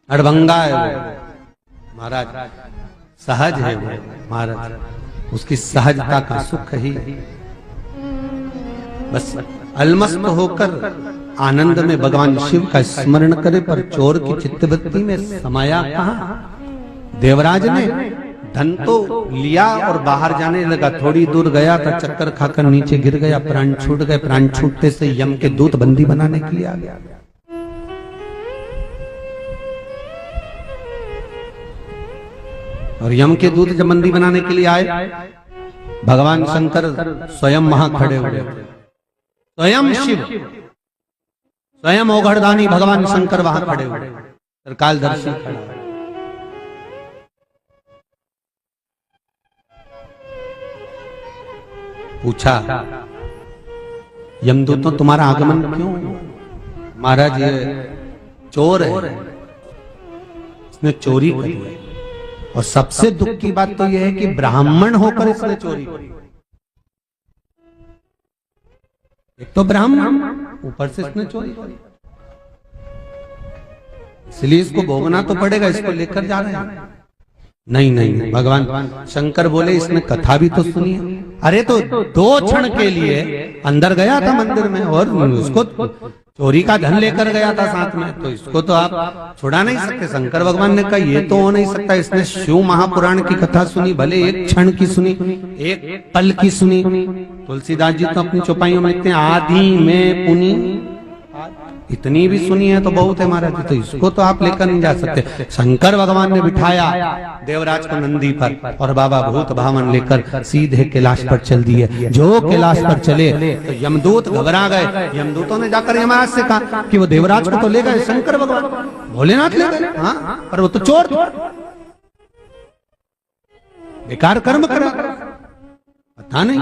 S1: अड़भंगा है वो महाराज, सहज है वो महाराज, उसकी सहजता का सुख ही बस अलमस्त होकर आनंद में भगवान शिव का स्मरण करे, पर चोर की चित्तवृत्ति में समाया कहाँ। देवराज ने धन तो लिया और बाहर जाने लगा, थोड़ी दूर गया था, चक्कर खाकर नीचे गिर गया, प्राण छूट गए। प्राण छूटते से यम के दूत बंदी बनाने के लिए आ गया। और यम के दूत जब बंदी बनाने के लिए आए, भगवान शंकर स्वयं वहां खड़े हुए, स्वयं शिव, स्वयं ओघड़दानी भगवान शंकर वहां खड़े हुए, त्रिकालदर्शी खड़ा। पूछा, यमदूतों तुम्हारा आगमन क्यों? महाराज ये चोर है, इसने चोरी की है, और सबसे दुख की बात तो यह है कि ब्राह्मण होकर इसने चोरी की। एक तो ब्राह्मण, ऊपर से इसने चोरी की, इसलिए इसको भोगना तो पड़ेगा, इसको लेकर जा रहे हैं। नहीं नहीं, भगवान शंकर बोले इसने कथा भी तो सुनी है। अरे तो 2 क्षण के लिए अंदर गया था मंदिर में और उसको चोरी का धन लेकर गया था साथ में, तो इसको तो आप छुड़ा नहीं सकते। शंकर भगवान ने कहा ये तो हो नहीं सकता, इसने शिव महापुराण की कथा सुनी, भले एक क्षण की सुनी, एक पल की सुनी। तुलसीदास जी तो अपनी चौपाइयों में इतने आदि में पुनी, इतनी भी सुनी है तो बहुत है महाराज, तो इसको तो आप लेकर नहीं जा सकते। शंकर भगवान ने बिठाया देवराज को नंदी पर, और बाबा भूत भावन लेकर सीधे कैलाश पर चल दिए। जो कैलाश पर चले तो यमदूत घबरा गए। यमदूतों ने जाकर यमराज से कहा कि वो देवराज को तो ले गए शंकर भगवान, भोलेनाथ ले गए, हाँ, पर वो तो चोर था, बेकार कर्म करा, पता नहीं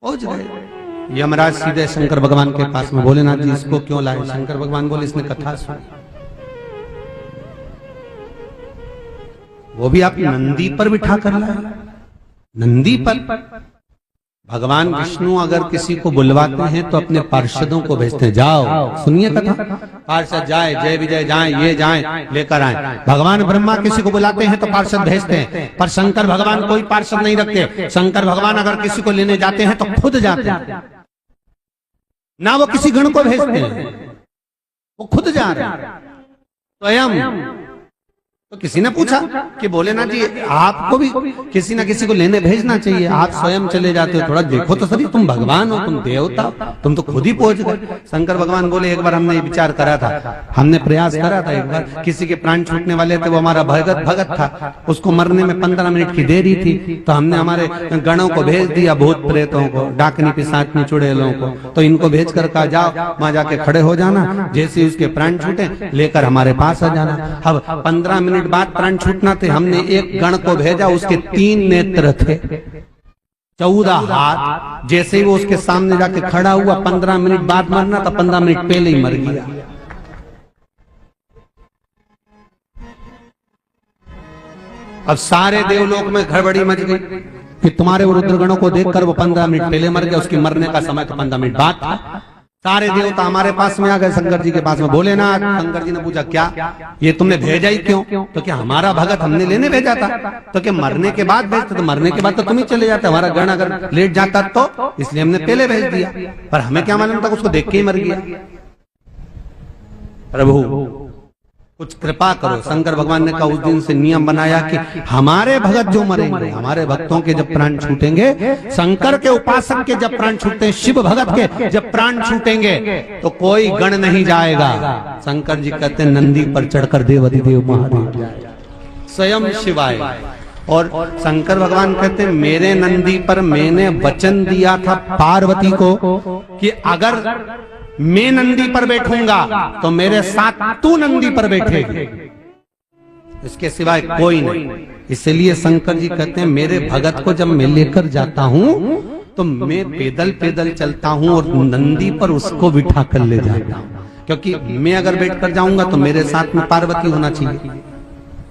S1: पहुंच गए। यमराज सीधे शंकर भगवान के पास में, भोलेनाथ जी इसको क्यों लाए? शंकर भगवान बोले इसने कथा सुनी, वो भी आप नंदी पर बिठा कर लाए। नंदी पर भगवान विष्णु अगर किसी को बुलवाते हैं तो अपने पार्षदों को भेजते हैं, जाओ सुनिए कथा, पार्षद जाए, जय विजय जाए, ये जाए लेकर आए। भगवान ब्रह्मा किसी को बुलाते हैं तो पार्षद भेजते हैं, पर शंकर भगवान कोई पार्षद नहीं रखते। शंकर भगवान अगर किसी को लेने जाते हैं तो खुद जाते हैं, ना वो किसी गण को भेजते हैं, वो खुद जा रहे हैं स्वयं। तो किसी ने पूछा कि भोलेनाथ जी आपको भी किसी ना किसी को लेने भेजना चाहिए, आप स्वयं चले जाते हो, थोड़ा देखो तो सही, तुम भगवान हो, तुम देवता, तुम तो खुद ही पहुंच गए। शंकर भगवान बोले एक बार हमने ये विचार करा था, हमने प्रयास करा था, एक बार किसी के प्राण छूटने वाले थे, वो हमारा भगत था, उसको मरने में 15 मिनट की देरी थी, तो हमने हमारे गणों को भेज दिया, भूत प्रेतों को, डाकनी पिशाचनी चुड़ैलों को, तो इनको भेज कर कहा जाओ वहां जाके खड़े हो जाना, जैसे उसके प्राण छूटे लेकर हमारे पास आ जाना। अब 15 मिनट बाद प्राण छूटना थे, हमने एक गण को भेजा, उसके 3 नेत्र थे, 14 हाथ, जैसे ही वो उसके सामने जाके खड़ा हुआ, 15 मिनट बाद मरना था, 15 मिनट पहले ही मर गया। अब सारे देवलोक में गड़बड़ी मच गई कि तुम्हारे रुद्रगणों को देखकर वो 15 मिनट पहले मर गया, उसकी मरने का समय तो 15 मिनट बाद था। सारे देवता हमारे पास में आ गए, शंकर जी के पास में। बोले ना, शंकर जी ने पूछा क्या ये तुमने भेजा ही क्यों? तो क्या हमारा भगत हमने लेने भेजा था? तो क्या मरने के बाद भेजते? तो मरने के बाद तो तुम ही चले जाते, हमारा गण अगर लेट जाता तो इसलिए हमने पहले भेज दिया, पर हमें क्या मालूम था उसको देख के ही मर गया। प्रभु कुछ कृपा करो। शंकर भगवान ने कहा उस दिन से नियम बनाया कि हमारे भगत जो मरेंगे, हमारे भक्तों के जब प्राण छूटेंगे, शंकर के उपासक के जब प्राण छूटते हैं, शिव भगत के जब प्राण छूटेंगे तो कोई गण नहीं जाएगा। शंकर जी कहते हैं नंदी पर चढ़कर देवाधिदेव महादेव स्वयं शिवाय। और शंकर भगवान कहते हैं मेरे नंदी पर मैंने वचन दिया था पार्वती को कि अगर मैं नंदी पर बैठूंगा तो मेरे साथ तू नंदी पर बैठेगी, इसके सिवाय कोई नहीं। इसलिए शंकर जी कहते हैं मेरे भगत को जब मैं लेकर जाता हूं तो मैं पैदल पैदल चलता हूं और नंदी पर उसको बिठा कर ले जाता हूं, क्योंकि मैं अगर बैठ कर जाऊंगा तो मेरे साथ में पार्वती होना चाहिए,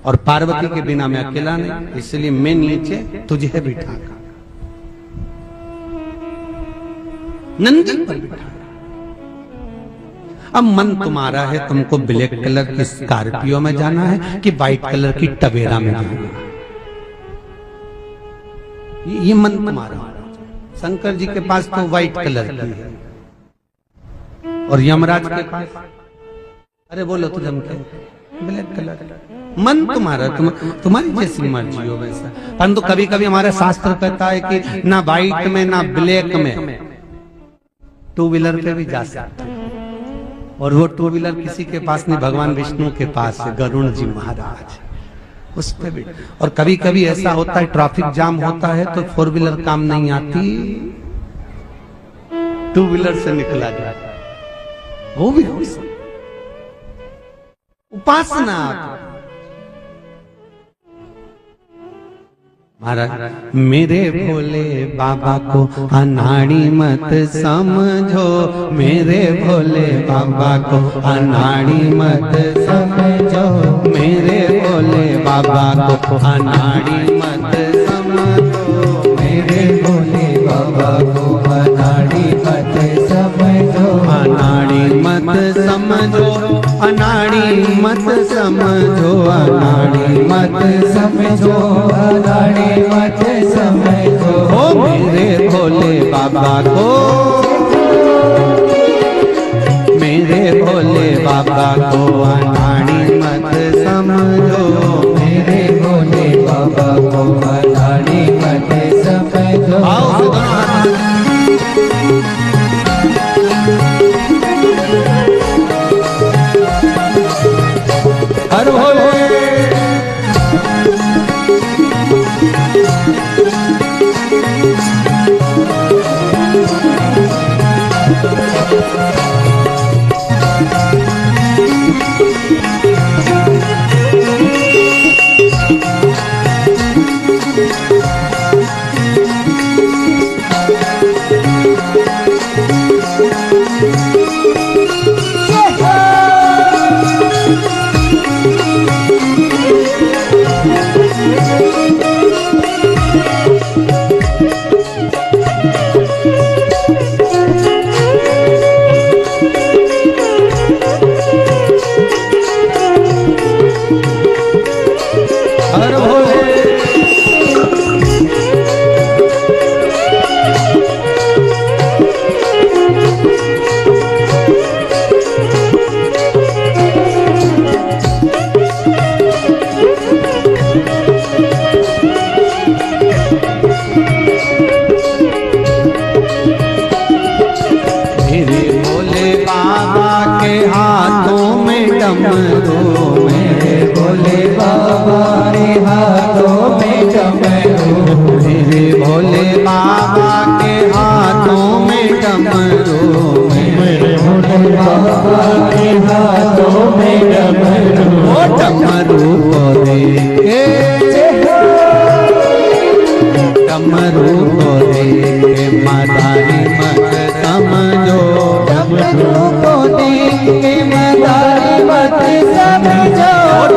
S1: और पार्वती के बिना मैं अकेला नहीं, इसलिए मैं नीचे तुझे बिठा नंदी पर बिठा। अब मन तुम्हारा है, तुमको ब्लैक कलर की स्कॉर्पियो में जाना है कि व्हाइट कलर की टवेरा में जाना है, ये मन तुम्हारा। शंकर जी के पास तो व्हाइट कलर की है, और यमराज के पास अरे बोलो तो जमके ब्लैक कलर। मन तुम्हारा, तुम्हारी जैसी मर्जी हो वैसा। परंतु कभी कभी हमारे शास्त्र कहता है कि ना व्हाइट में ना ब्लैक में टू व्हीलर पे भी जा सकते हैं, और वो टू व्हीलर किसी के पास नहीं, भगवान विष्णु के पास है, गरुण जी महाराज उस पे भी। और कभी कभी ऐसा होता है ट्रैफिक जाम होता है तो फोर व्हीलर काम नहीं आती, टू व्हीलर से निकला जाता है, वो भी हो सकता। उपासना महाराज मेरे भोले बाबा को अनाड़ी मत समझो, मेरे भोले बाबा को अनाड़ी मत समझो, मेरे भोले बाबा को अनाड़ी मत समझो,
S2: मेरे भोले बाबा को अनाड़ी मत समझो,
S1: अनाड़ी मत समझो, अनाड़ी मत समझो, अनाड़ी मत
S2: समझो, अनाड़ी मत समझो।
S1: ओ मेरे भोले बाबा को, मेरे भोले बाबा को अनाड़ी मत समझो,
S2: मेरे भोले बाबा को अनाड़ी मत समझो।
S1: हर भोले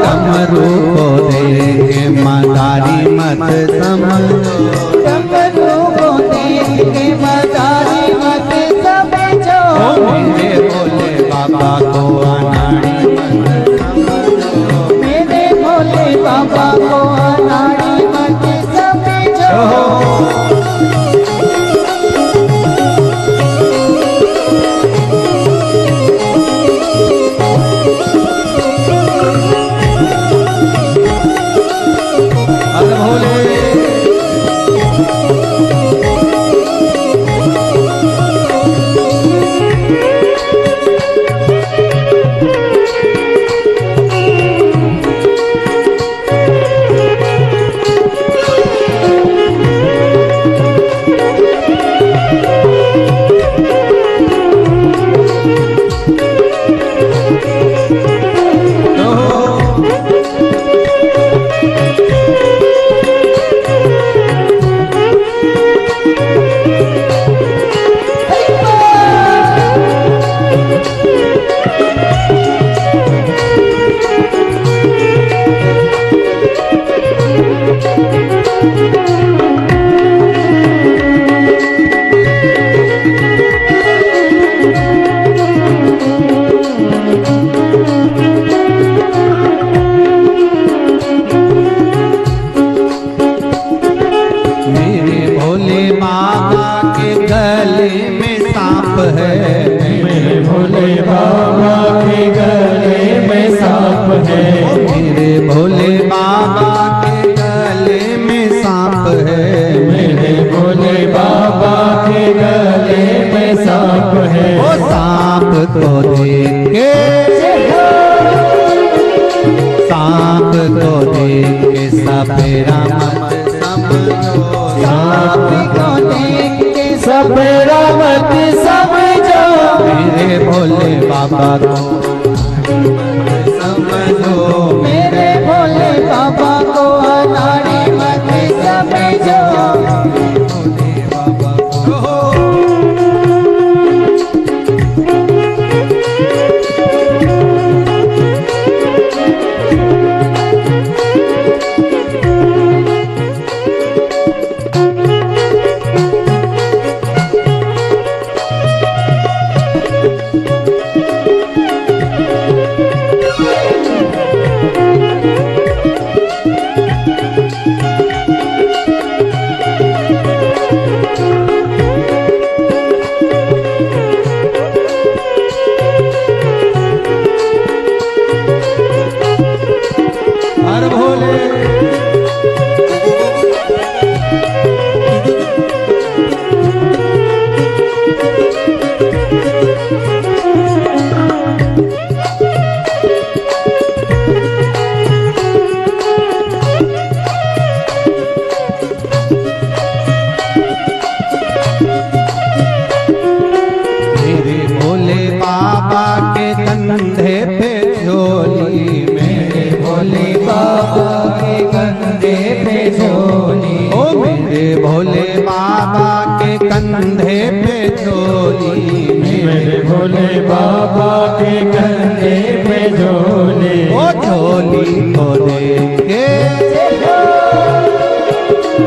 S2: डमरू को देख के मदारी
S1: बाबा को समझो,
S2: मेरे भोले बाबा को अनाड़ी मत समझो।
S1: बाबा को हर भोले मेरे भोले बाबा के कंधे पे झोली, मेरे भोले
S2: बाबा के कंधे पे झोली,
S1: ओ मेरे भोले बाबा के कंधे पे झोली,
S2: मेरे भोले बाबा के कंधे पे झोली।
S1: ओ झोली को देख के,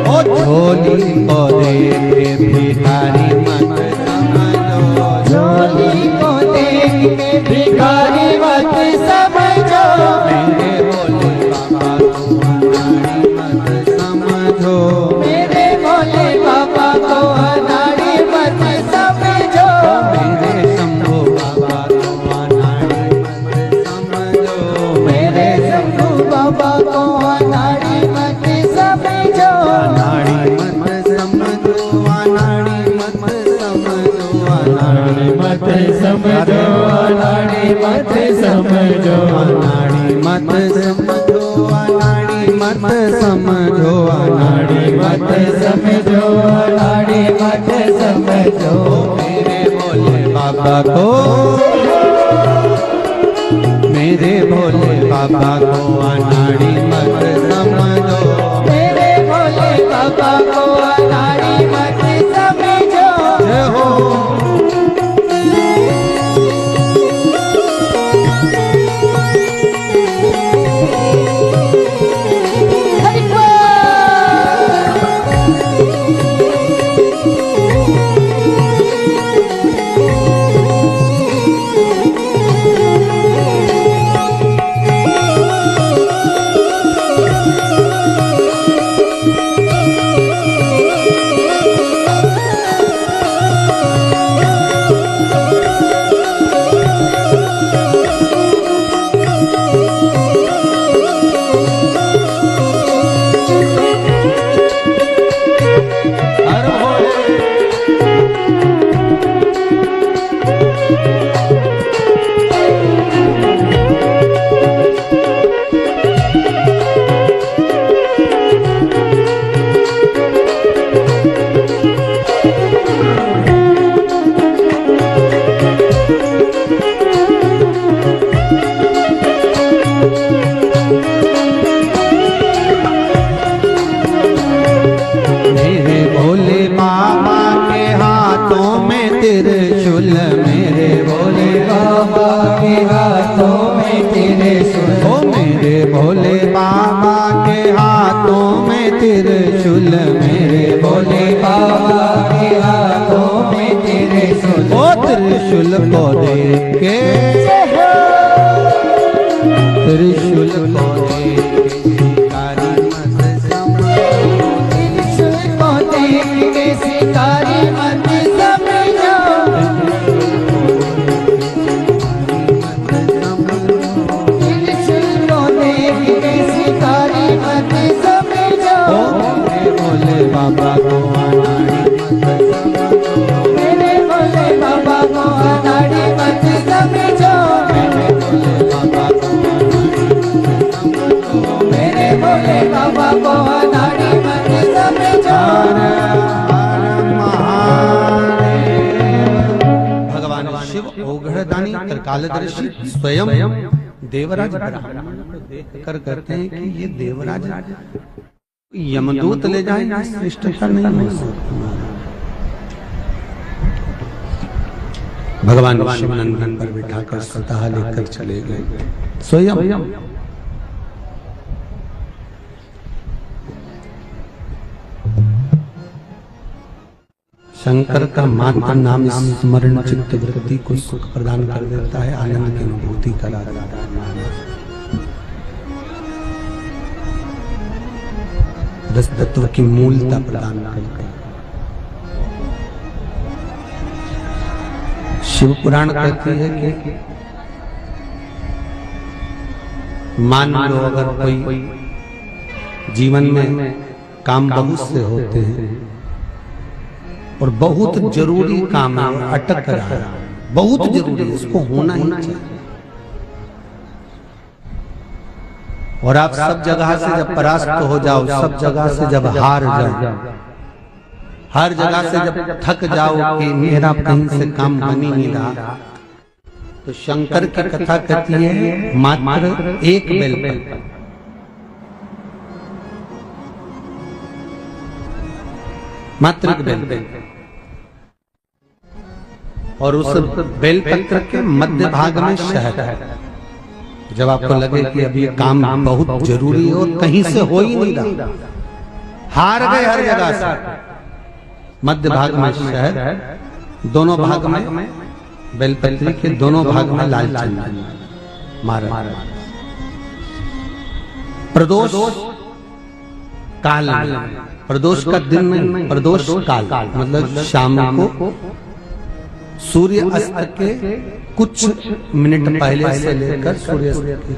S1: ओ झोली को देख के भिखारी मत समझो,
S2: झोली को देख के भिखारी मत समझो।
S1: मेरे भोले बाबा को अनाड़ी मत समझो,
S2: मेरे भोले बाबा को अनाड़ी मत समझो।
S1: मेरे शंभू बाबा को अनाड़ी मत समझो,
S2: मेरे शंभू बाबा को अनाड़ी मत समझो।
S1: अनाड़ी मत समझो, अनाड़ी मत समझो, अनाड़ी
S2: मत समझो, अनाड़ी मत समझो।
S1: अनाड़ी मत समझो, अनाड़ी मत समझो,
S2: अनाड़ी मत समझो, अनाड़ी मत समझो।
S1: मेरे भोले बाबा को, मेरे भोले बाबा को अनाड़ी मत समझो,
S2: मेरे भोले बाबा को अनाड़ी मत समझो।
S1: जय हो
S2: हरि बोल।
S1: हर भोले मेरे भोले बाबा के हाथों में त्रिशूल, मेरे भोले
S2: बाबा के हाथों में त्रिशूल,
S1: ओ मेरे भोले बाबा के हाथों में त्रिशूल, मेरे भोले
S2: बाबा के हाथों में त्रिशूल।
S1: ओ त्रिशूल को देख के, त्रिशूल को देख के भिखारी मत समझो,
S2: त्रिशूल को देख के शिकारी मत समझो। त्रिशूल को देख के शिकारी मत समझो।
S1: ओ मेरे भोले बाबा को अनाड़ी मत समझो,
S2: मेरे भोले बाबा को अनाड़ी मत समझो।
S1: कालदर्शी स्वयं देवराज ब्राह्मण को देख कर कहते हैं कि ये देवराज यमदूत ले जाएंगे, श्रेष्ठता नहीं हो सकती। भगवान शिव नंदन पर बिठाकर स्वतः लेकर चले गए स्वयं। शंकर का मात्र नाम स्मरण चित्त वृत्ति को सुख प्रदान कर देता है, आनंद की अनुभूति करा देता है। रस तत्व की मूलता प्रदान करता है। शिव पुराण कहती है कि मान लो अगर कोई जीवन में काम बहुत से होते हैं और बहुत जरूरी काम है, अटक रहा है, बहुत जरूरी है, इसको होना ही चाहिए, और आप सब जगह से जब परास्त हो जाओ, सब जगह से जब हार जाओ, हर जगह से जब थक जाओ कि मेरा कहीं से काम बन ही नहीं रहा, तो शंकर की कथा कहती है मात्र एक बेलपत्र, मात्र एक बेलपत्र, और उस बेलपत्र के मध्य भाग में शहद है। जब आपको लगे कि अभी काम बहुत जरूरी हो, कहीं से हो ही नहीं रहा, हार गए हर जगह से, मध्य भाग में शहद, दोनों भाग में बेलपत्री के दोनों भाग में लाल चंदन मारा। प्रदोष काल, प्रदोष का दिन नहीं, प्रदोष काल मतलब शाम को सूर्य अस्त के कुछ मिनट पहले से लेकर सूर्य अस्त के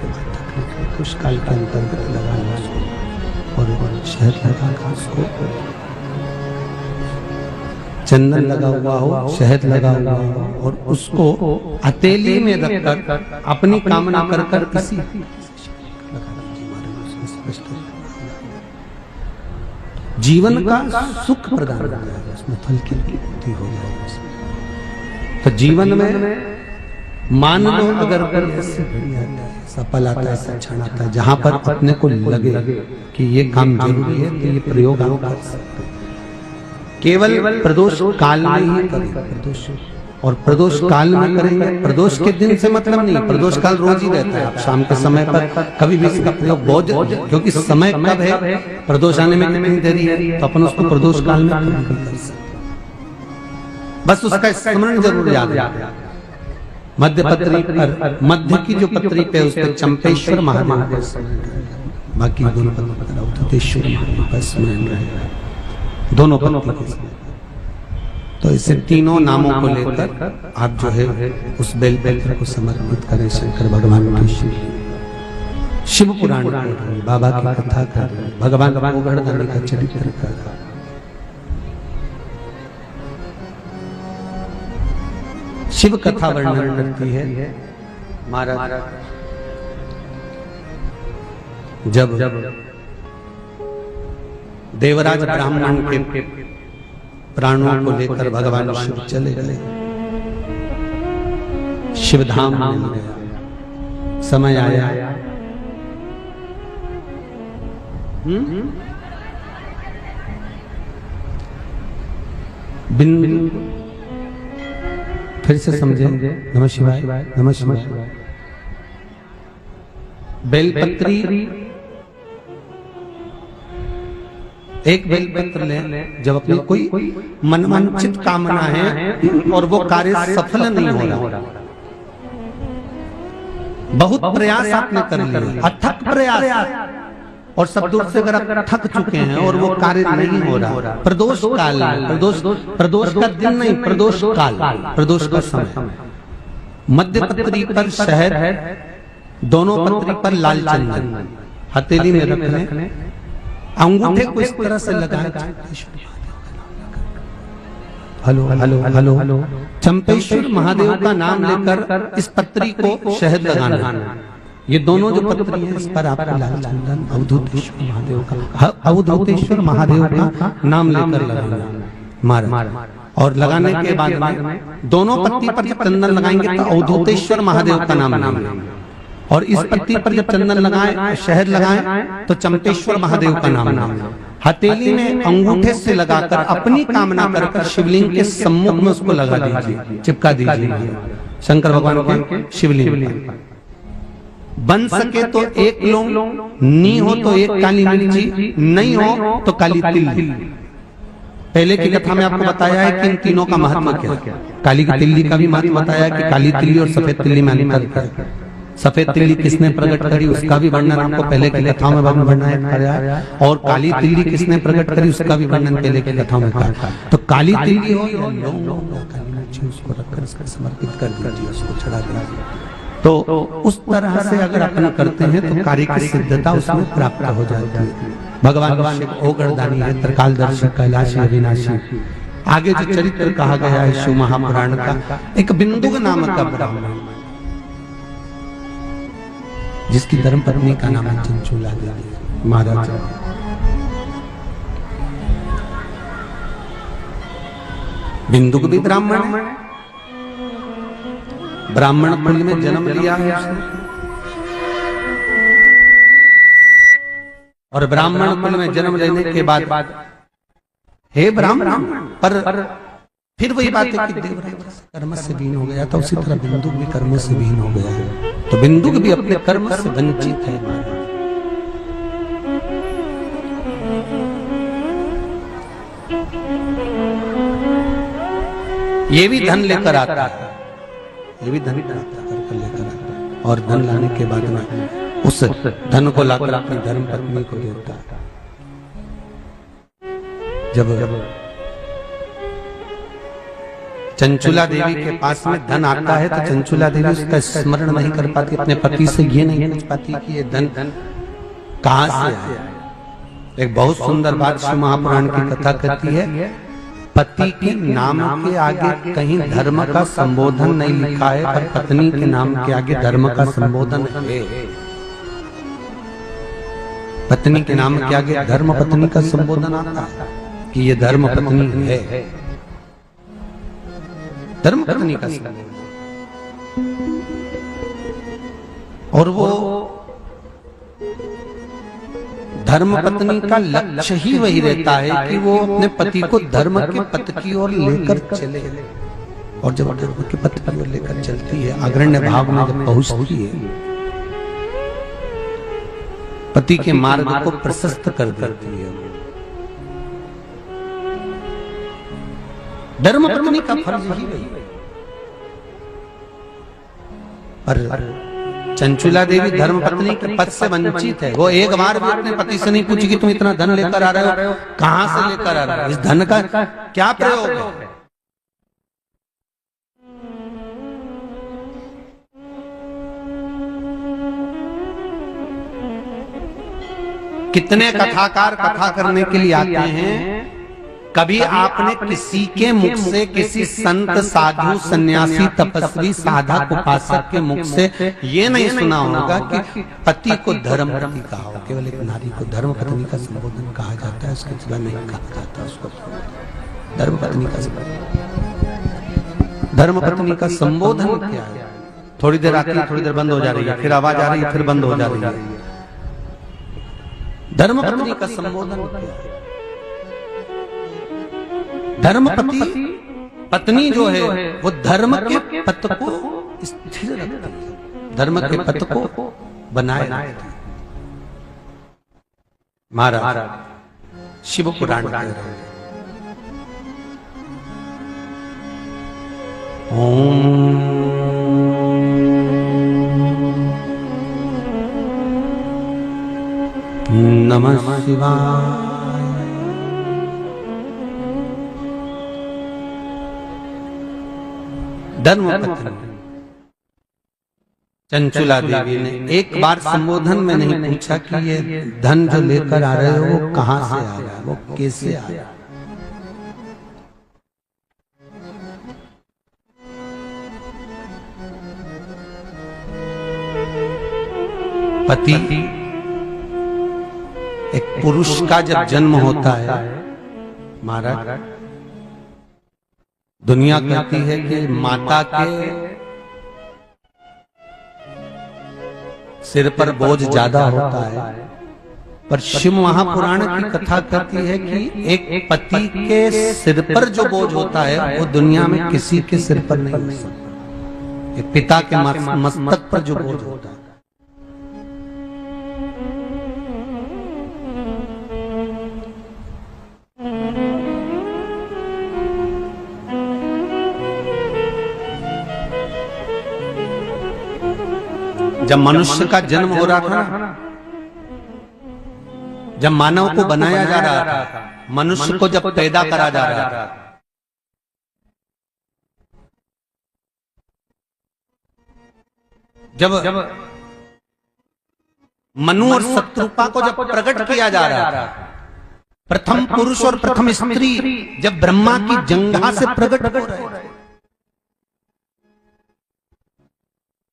S1: बाद कुछ काल के अंतर्गत लगाना उसको, और शहद लगाकर उसको, चंदन लगा हुआ हो, शहद लगा हुआ हो, और उसको हथेली में रखकर अपनी कामना कर कर किसी जीवन का सुख प्रदान कर जाएगा, उसमें फल की पूर्ति हो जाएगी। तो जीवन में मान लो अगर ऐसे सफल आता है, ऐसा क्षण आता है जहां पर अपने को लगे कि ये काम जरूरी है, तो ये प्रयोग हम कर सकते हैं। केवल प्रदोष काल में ही करें प्रदोष, और प्रदोष काल में करेंगे। प्रदोष के दिन से मतलब नहीं, प्रदोष काल रोज ही रहता है। आप शाम के समय पर कभी भी इसका प्रयोग बहुत, क्योंकि समय कब है, प्रदोष आने में कितनी देरी है, तो अपन उसको प्रदोष काल में कर सकते, बस उसका स्मरण जरूर याद है। मध्य पत्री पर, मध्य की जो पत्री पे उस पर चंपेश्वर महादेव, बाकी दोनों पत्री महादेव स्मरण रहेगा, दोनों पत्री। तो इसे तीनों नामों को लेकर आप जो है उस बेलपत्र को समर्पित करें शंकर भगवान की। शिव पुराण बाबा की कथा कर, भगवान गोवर्धन का चरित्र कर, शिव कथा वर्णन करती है। महाराज जब देवराज ब्राह्मण के प्राणों को लेकर भगवान शिव चले गए, शिवधाम में गया, समय आया बिन, फिर से समझे, नमः शिवाय, नमः शिवाय। बेलपत्री, एक बेलपत्र ले, जब अपनी कोई मनवांछित कामना है और वो कार्य सफल नहीं हो रहा, बहुत प्रयास आपने कर लिया, अथक प्रयास, और सब दूर से अगर आप थक चुके हैं और वो कार्य नहीं हो रहा, प्रदोष काल, प्रदोष का दिन नहीं, प्रदोष काल, प्रदोष का समय, मध्य पत्री पर शहद, दोनों पत्री पर लाल चंदन हथेली में रखने, अंगूठे को इस तरह से लगाए, hello hello hello hello, Champeshwar Mahadev का नाम लेकर इस पत्री को शहद लगाना। ये दोनों जो पत्री हैं, इस पर आपको लाल चंदन अवधूतेश्वर महादेव का, अवधूतेश्वर महादेव का नाम लेकर लगाना, मारा, और लगाने के बाद में दोनों पत्ती पर जब चंदन लगाएंगे तो अवधूतेश्वर महादेव का नाम लेंगे, और इस पत्ती पर जब चंदन लगाएं, शहद लगाएं तो चंपेश्वर महादेव का नाम लेंगे। हथेली में अंगूठे से लगाकर अपनी कामना कर शिवलिंग के सम्मुख में उसको लगा दीजिए, चिपका दीजिए शंकर भगवान के शिवलिंग पर। बन सके तो एक लौंग, नहीं हो तो एक काली मिर्ची, नहीं हो तो काली तिल्ली। पहले की कथा में आपको बताया है कि इन तीनों का महत्व क्या है। काली की तिल्ली का भी महत्व बताया है कि काली तिल्ली और सफेद तिल्ली में अंतर क्या है। सफेद तिल्ली किसने प्रकट करी उसका भी वर्णन आपको पहले की कथाओं में बताया, और काली तिल्ली किसने प्रकट करी उसका भी वर्णन पहले की कथाओं में कहा। तो काली तिल्ली हो या लौंग, काली मिर्ची, उसको रखकर इसको समर्पित कर दीजिए, उसको चढ़ा दीजिए। तो उस तरह से अगर अपन करते हैं तो कार्य की सिद्धता उसमें प्राप्त हो जाती है। भगवान शिव ओगरदानी है, त्रिकालदर्शी, कैलाशी, अविनाशी। आगे जो चरित्र कहा गया है शिव महापुराण का, एक बिंदुक नामक का ब्राह्मण जिसकी धर्म पत्नी का नाम है चंचूला देवी महाराज। बिंदुक भी ब्राह्मण है, ब्राह्मण कुल में जन्म लिया है उसने, और ब्राह्मण कुल में जन्म लेने के बाद हे ब्राह्मण, पर फिर वही बात है कि देवराज कर्म से बीन हो गया था, उसी तरह बिंदुक भी कर्म से बीन हो गया है। तो बिंदुक भी अपने कर्म से वंचित है। ये भी धन लेकर आता है, ये भी धन लेकर आता है, और धन लाने के बाद में उस धन को लाकर अपनी धर्म पत्नी को देता है। जब चंचूला देवी के पास में धन आता है तो चंचूला देवी उसका स्मरण नहीं कर पाती, अपने पति से ये नहीं पूछ पाती कि ये धन कहां से आया। एक बहुत सुंदर बात शिव महापुराण की कथा कहती है, पति के नाम के आगे कहीं धर्म का संबोधन नहीं लिखा है, पर पत्नी के नाम के आगे धर्म का संबोधन है। पत्नी के नाम के आगे धर्म पत्नी का संबोधन आता है कि ये धर्म पत्नी है, धर्म पत्नी का संबोधन। और वो धर्म पत्नी का लक्ष्य ही वही रहता है कि वो अपने पति को धर्म के पथ की ओर लेकर चले। और जब धर्म के पथ की ओर लेकर चलती है, अग्रण्य भाव में जब पहुंचती है, पति के मार्ग को प्रशस्त कर देती है। धर्म पत्नी का फर्ज ही वही है। पर चंचूला देवी धर्म पत्नी के पद से वंचित है। वो एक बार भी अपने पति से नहीं पूछी कि तुम इतना धन लेकर आ रहे हो, कहां से लेकर आ रहे हो, इस धन का क्या प्रयोग है। कितने कथाकार कथा करने के लिए आते हैं, कभी आपने किसी के मुख से, किसी संत, साधु, सन्यासी, तपस्वी, साधक, उपासक के मुख से ये नहीं सुना होगा कि पति को धर्म पत्नी कहा हो। केवल एक नारी को धर्म पत्नी का संबोधन कहा जाता है, उसके सिवा नहीं कहा जाता उसको धर्म पत्नी का संबोधन। धर्म पत्नी का संबोधन क्या है? थोड़ी देर आती है, थोड़ी देर बंद हो जा रही है, फिर आवाज आ रही है, फिर बंद हो जा रही है। धर्म पत्नी का संबोधन क्या है? धर्मपति पत्नी जो है वो धर्म के पथ को स्थिर रखती है, धर्म के पथ को बनाए रखती है। महाराज शिव पुराण कह रहे हैं, ओम नमः शिवाय। धर्मपत्नी चंचूला देवी ने एक बार संबोधन में नहीं पूछा कि ये धन जो लेकर आ रहे हो वो कहां से आया, वो कैसे आया। पति एक पुरुष का जब जन्म होता है महाराज, दुनिया कहती है कि माता के सिर पर बोझ ज्यादा होता है, पर शिव महापुराण की कथा कहती है कि एक पति के सिर पर जो बोझ होता है वो दुनिया में किसी के सिर पर नहीं हो सकता। एक पिता के मस्तक पर जो बोझ होता है। जब मनुष्य का जन्म हो रहा था ना, जब मानव को बनाया जा रहा था, मनुष्य को जब पैदा करा जा रहा था, जब मनु और शत्रुपा को जब प्रकट किया जा रहा था, प्रथम पुरुष और प्रथम स्त्री जब ब्रह्मा की जंघा से प्रकट हो रहे थे,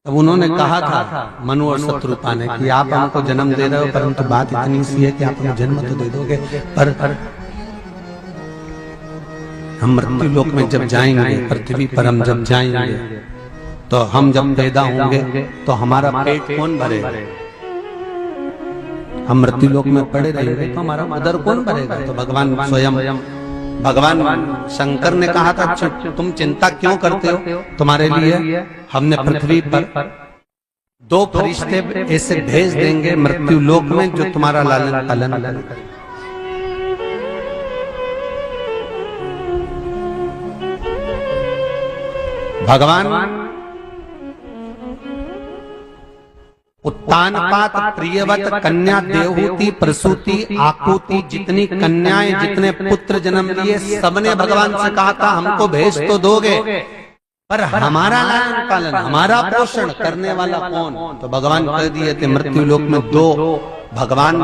S1: तब उन्होंने कहा था मनु और शत्रुपा ने कि आप हमको जन्म दे रहे हो, परंतु बात इतनी सी है कि आप हमें जन्म तो दे दोगे, पर हम मृत्यु लोक में जब जाएंगे, पृथ्वी पर हम जब जाएंगे, तो हम जब पैदा होंगे तो हमारा पेट कौन भरेगा? हम मृत्यु लोक में पड़े रहेंगे तो हमारा उदर कौन भरेगा? तो भगवान शंकर ने कहा था, तुम चिंता क्यों करते हो? तुम्हारे लिए हमने पृथ्वी पर 2 फरिश्ते ऐसे भेज देंगे मृत्यु लोक में जो तुम्हारा लालन पालन करेंगे। भगवान उत्तानपात प्रियवत कन्या देवहूति प्रसूति आकुति, जितनी कन्याएं जितने पुत्र जन्म लिए, सबने भगवान से कहा था हमको भेज तो दोगे, पर हमारा लालन पालन हमारा पोषण करने वाला कौन? तो भगवान कह दिए थे मृत्यु लोक में 2 भगवान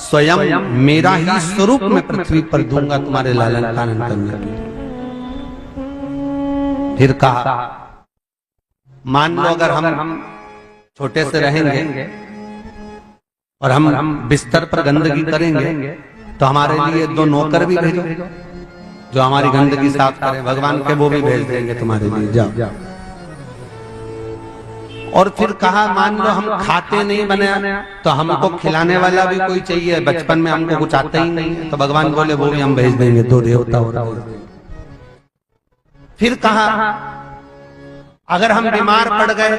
S1: स्वयं मेरा ही स्वरूप में पृथ्वी पर दूंगा तुम्हारे लालन पालन करने के लिए। फिर कहा मान लो अगर हम छोटे से रहेंगे और हम बिस्तर पर गंदगी करेंगे तो हमारे लिए 2 नौकर भी भेजो जो हमारी गंदगी साफ करें। भगवान के वो भी भेज देंगे तुम्हारे लिए, जाओ। और फिर कहा मान लो हम खाते नहीं बने तो हमको खिलाने वाला भी कोई चाहिए, बचपन में हमको कुछ आता ही नहीं है, तो भगवान बोले वो भी हम भेज देंगे, 2 देवता हो रहा है। फिर कहा अगर हम बीमार पड़ गए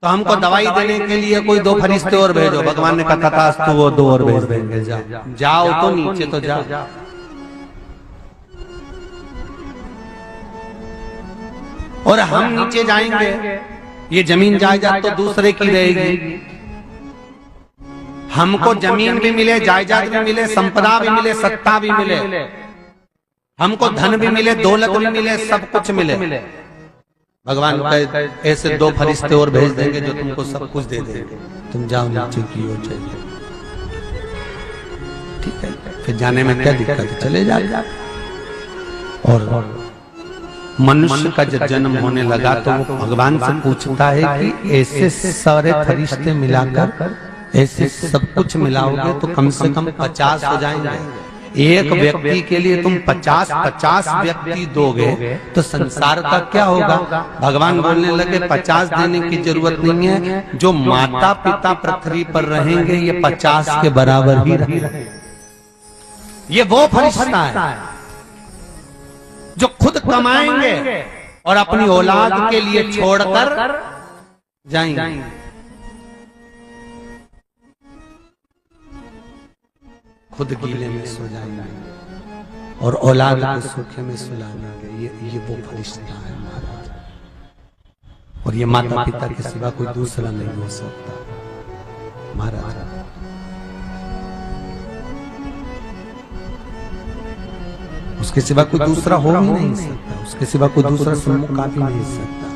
S1: तो हमको दवाई देने के लिए कोई 2 फरिश्ते और भेजो। भगवान ने कहा था तो वो 2 और भेज देंगे, जाओ तो नीचे तो जाओ। और हम नीचे जाएंगे, ये जमीन जायदाद तो दूसरे की रहेगी, हमको जमीन भी मिले, जायदाद भी मिले, संपदा भी मिले, सत्ता भी मिले, हमको धन भी मिले, दौलत भी मिले, सब कुछ मिले। भगवान ऐसे 2 फरिश्ते और भेज देंगे जो तुमको सब कुछ दे देंगे, तुम जाओ नीचे की ओर चाहिए। ठीक है, फिर जाने में क्या दिक्कत है, चले जाओ। और मनुष्य का जब जन्म होने लगा तो वो भगवान से पूछता है कि ऐसे सारे फरिश्ते मिलाकर ऐसे सब कुछ मिलाओगे तो कम से कम 50 हो जाएंगे। एक व्यक्ति के लिए तुम 50 व्यक्ति दोगे तो संसार का क्या होगा? भगवान बोलने लगे 50 देने की जरूरत नहीं है, जो माता पिता पृथ्वी पर रहेंगे ये 50 के बराबर ही रहेंगे। ये वो फरिश्ता है जो खुद कमाएंगे और अपनी औलाद के लिए छोड़कर जाएंगे। खुद गीले में सो जाएंगे और औलाद को सूखे में सुलाएंगे। ये वो फरिश्ता है महाराज, और ये माता पिता के सिवा कोई दूसरा नहीं हो सकता महाराज। उसके सिवा कोई दूसरा हो ही नहीं सकता, उसके सिवा कोई दूसरा सम्मुख आ भी नहीं सकता।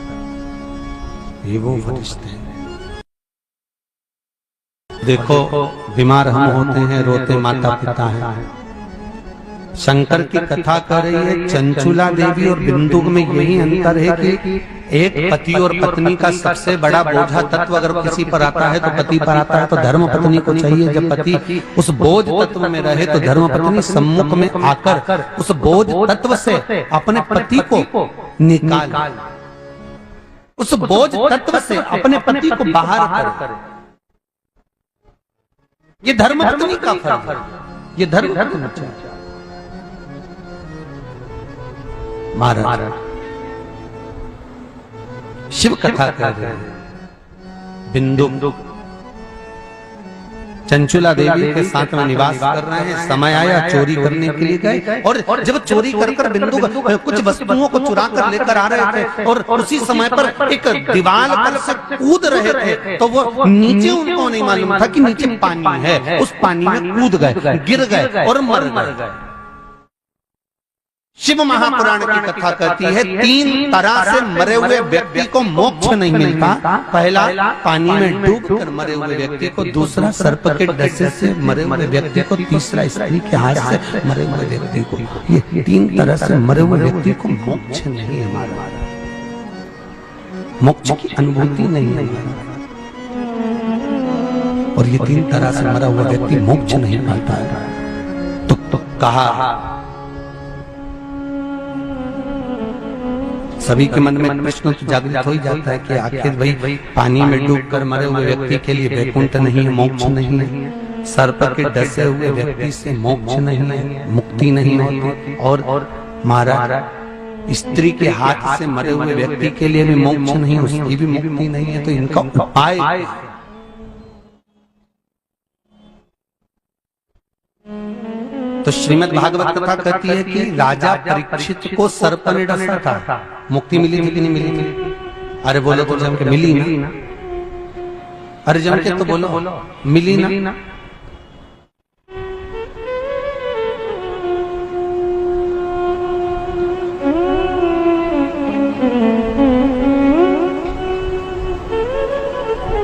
S1: ये वो फरिश्ते हैं। देखो बीमार हम होते हैं, रोते माता पिता हैं। शंकर की कथा कर रही है चंचुला देवी और बिंदु में यही अंतर है कि एक पति और पत्नी का सबसे बड़ा बोझा तत्व अगर किसी पर आता है तो पति पर आता है, तो धर्म पत्नी को चाहिए जब पति उस बोझ तत्व में रहे तो धर्म पत्नी सम्मुख में आकर उस बोझ तत्व से अपने पति को निकाल, उस बोझ तत्व से अपने पति को बाहर करे। ये धर्म पत्नी का फर्ज है, ये धर्म पत्नी। महाराज शिव कथा कर रहे हैं। बिंदु चंचुला देवी के साथ में निवास कर रहे हैं। समय आया चोरी करने के लिए गए, और जब चोरी कर बिंदु कुछ वस्तुओं को चुरा कर लेकर आ रहे थे और उसी समय पर एक दीवार पर से कूद रहे थे, तो वो नीचे उनको नहीं मालूम था कि नीचे पानी है। उस पानी में कूद गए, गिर गए और मर गए। शिव महापुराण की कथा कहती है 3 तरह से मरे हुए व्यक्ति को मोक्ष नहीं मिलता। पहला पानी में डूब कर मरे हुए व्यक्ति को, दूसरा सर्प के डसे से मरे हुए व्यक्ति को, तीसरा स्त्री के हाथ से मरे हुए व्यक्ति को। ये 3 तरह से मरे हुए व्यक्ति को मोक्ष नहीं है, मोक्ष की अनुभूति नहीं है। और ये 3 तरह से मरा हुआ व्यक्ति मोक्ष नहीं पाता है। तो कहा सभी के मन में प्रश्न तो जागृत हो ही जाता है कि आखिर भाई पानी में डूबकर मरे हुए व्यक्ति के लिए वैकुंठ नहीं है, मोक्ष नहीं है। सर्प के डसे हुए व्यक्ति से मोक्ष नहीं है, मुक्ति नहीं होती। और महाराज स्त्री के हाथ से मरे हुए व्यक्ति के लिए भी मोक्ष नहीं, उसकी भी मुक्ति नहीं है। तो इनका उपाय तो श्रीमद् भागवत कथा कहती है कि राजा परीक्षित को सर्प ने डसा था। मुक्ति मिली थी कि नहीं मिली थी? अरे बोलो तो जम के मिली ना। अरे जम के तो बोलो मिली ना।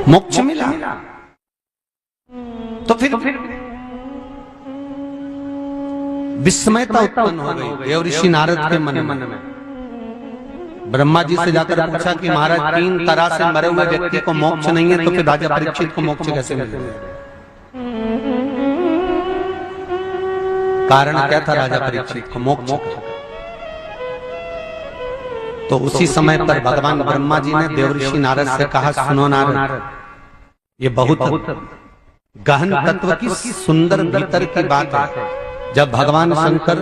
S1: मोक्ष मिला। तो फिर विस्मयता उत्पन्न हो गई देव ऋषि नारद के मन में। ब्रह्मा जी से जाकर पूछा कि महाराज 3 तरह से मरे हुए व्यक्ति को मोक्ष नहीं है, तो फिर राजा परीक्षित को मोक्ष कैसे मिलेगा? कारण क्या था राजा परीक्षित को मोक्ष? तो उसी समय पर भगवान ब्रह्मा जी ने देव ऋषि नारद से कहा, सुनो नारद, ये बहुत गहन तत्व की सुंदर भीतर की बात है। जब भगवान शंकर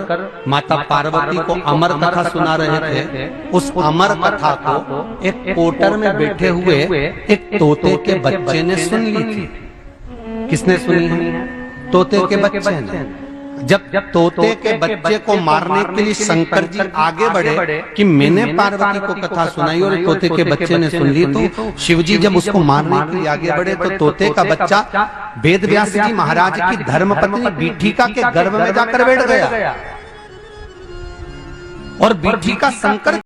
S1: माता पार्वती को अमर कथा सुना रहे थे, उस अमर कथा को एक कोटर में बैठे हुए एक तोते के बच्चे ने सुन ली थी। किसने सुनी है? तोते के बच्चे ने। जब तोते के बच्चे को मारने के लिए शंकर जी आगे बढ़े कि मैंने पार्वती को कथा सुनाई और तोते के बच्चे ने सुन ली, तो शिव जी जब उसको मारने के लिए आगे बढ़े तो तोते का बच्चा वेद व्यास जी महाराज की धर्मपत्नी बीठिका के गर्भ में जाकर बैठ गया और बीठिका शंकर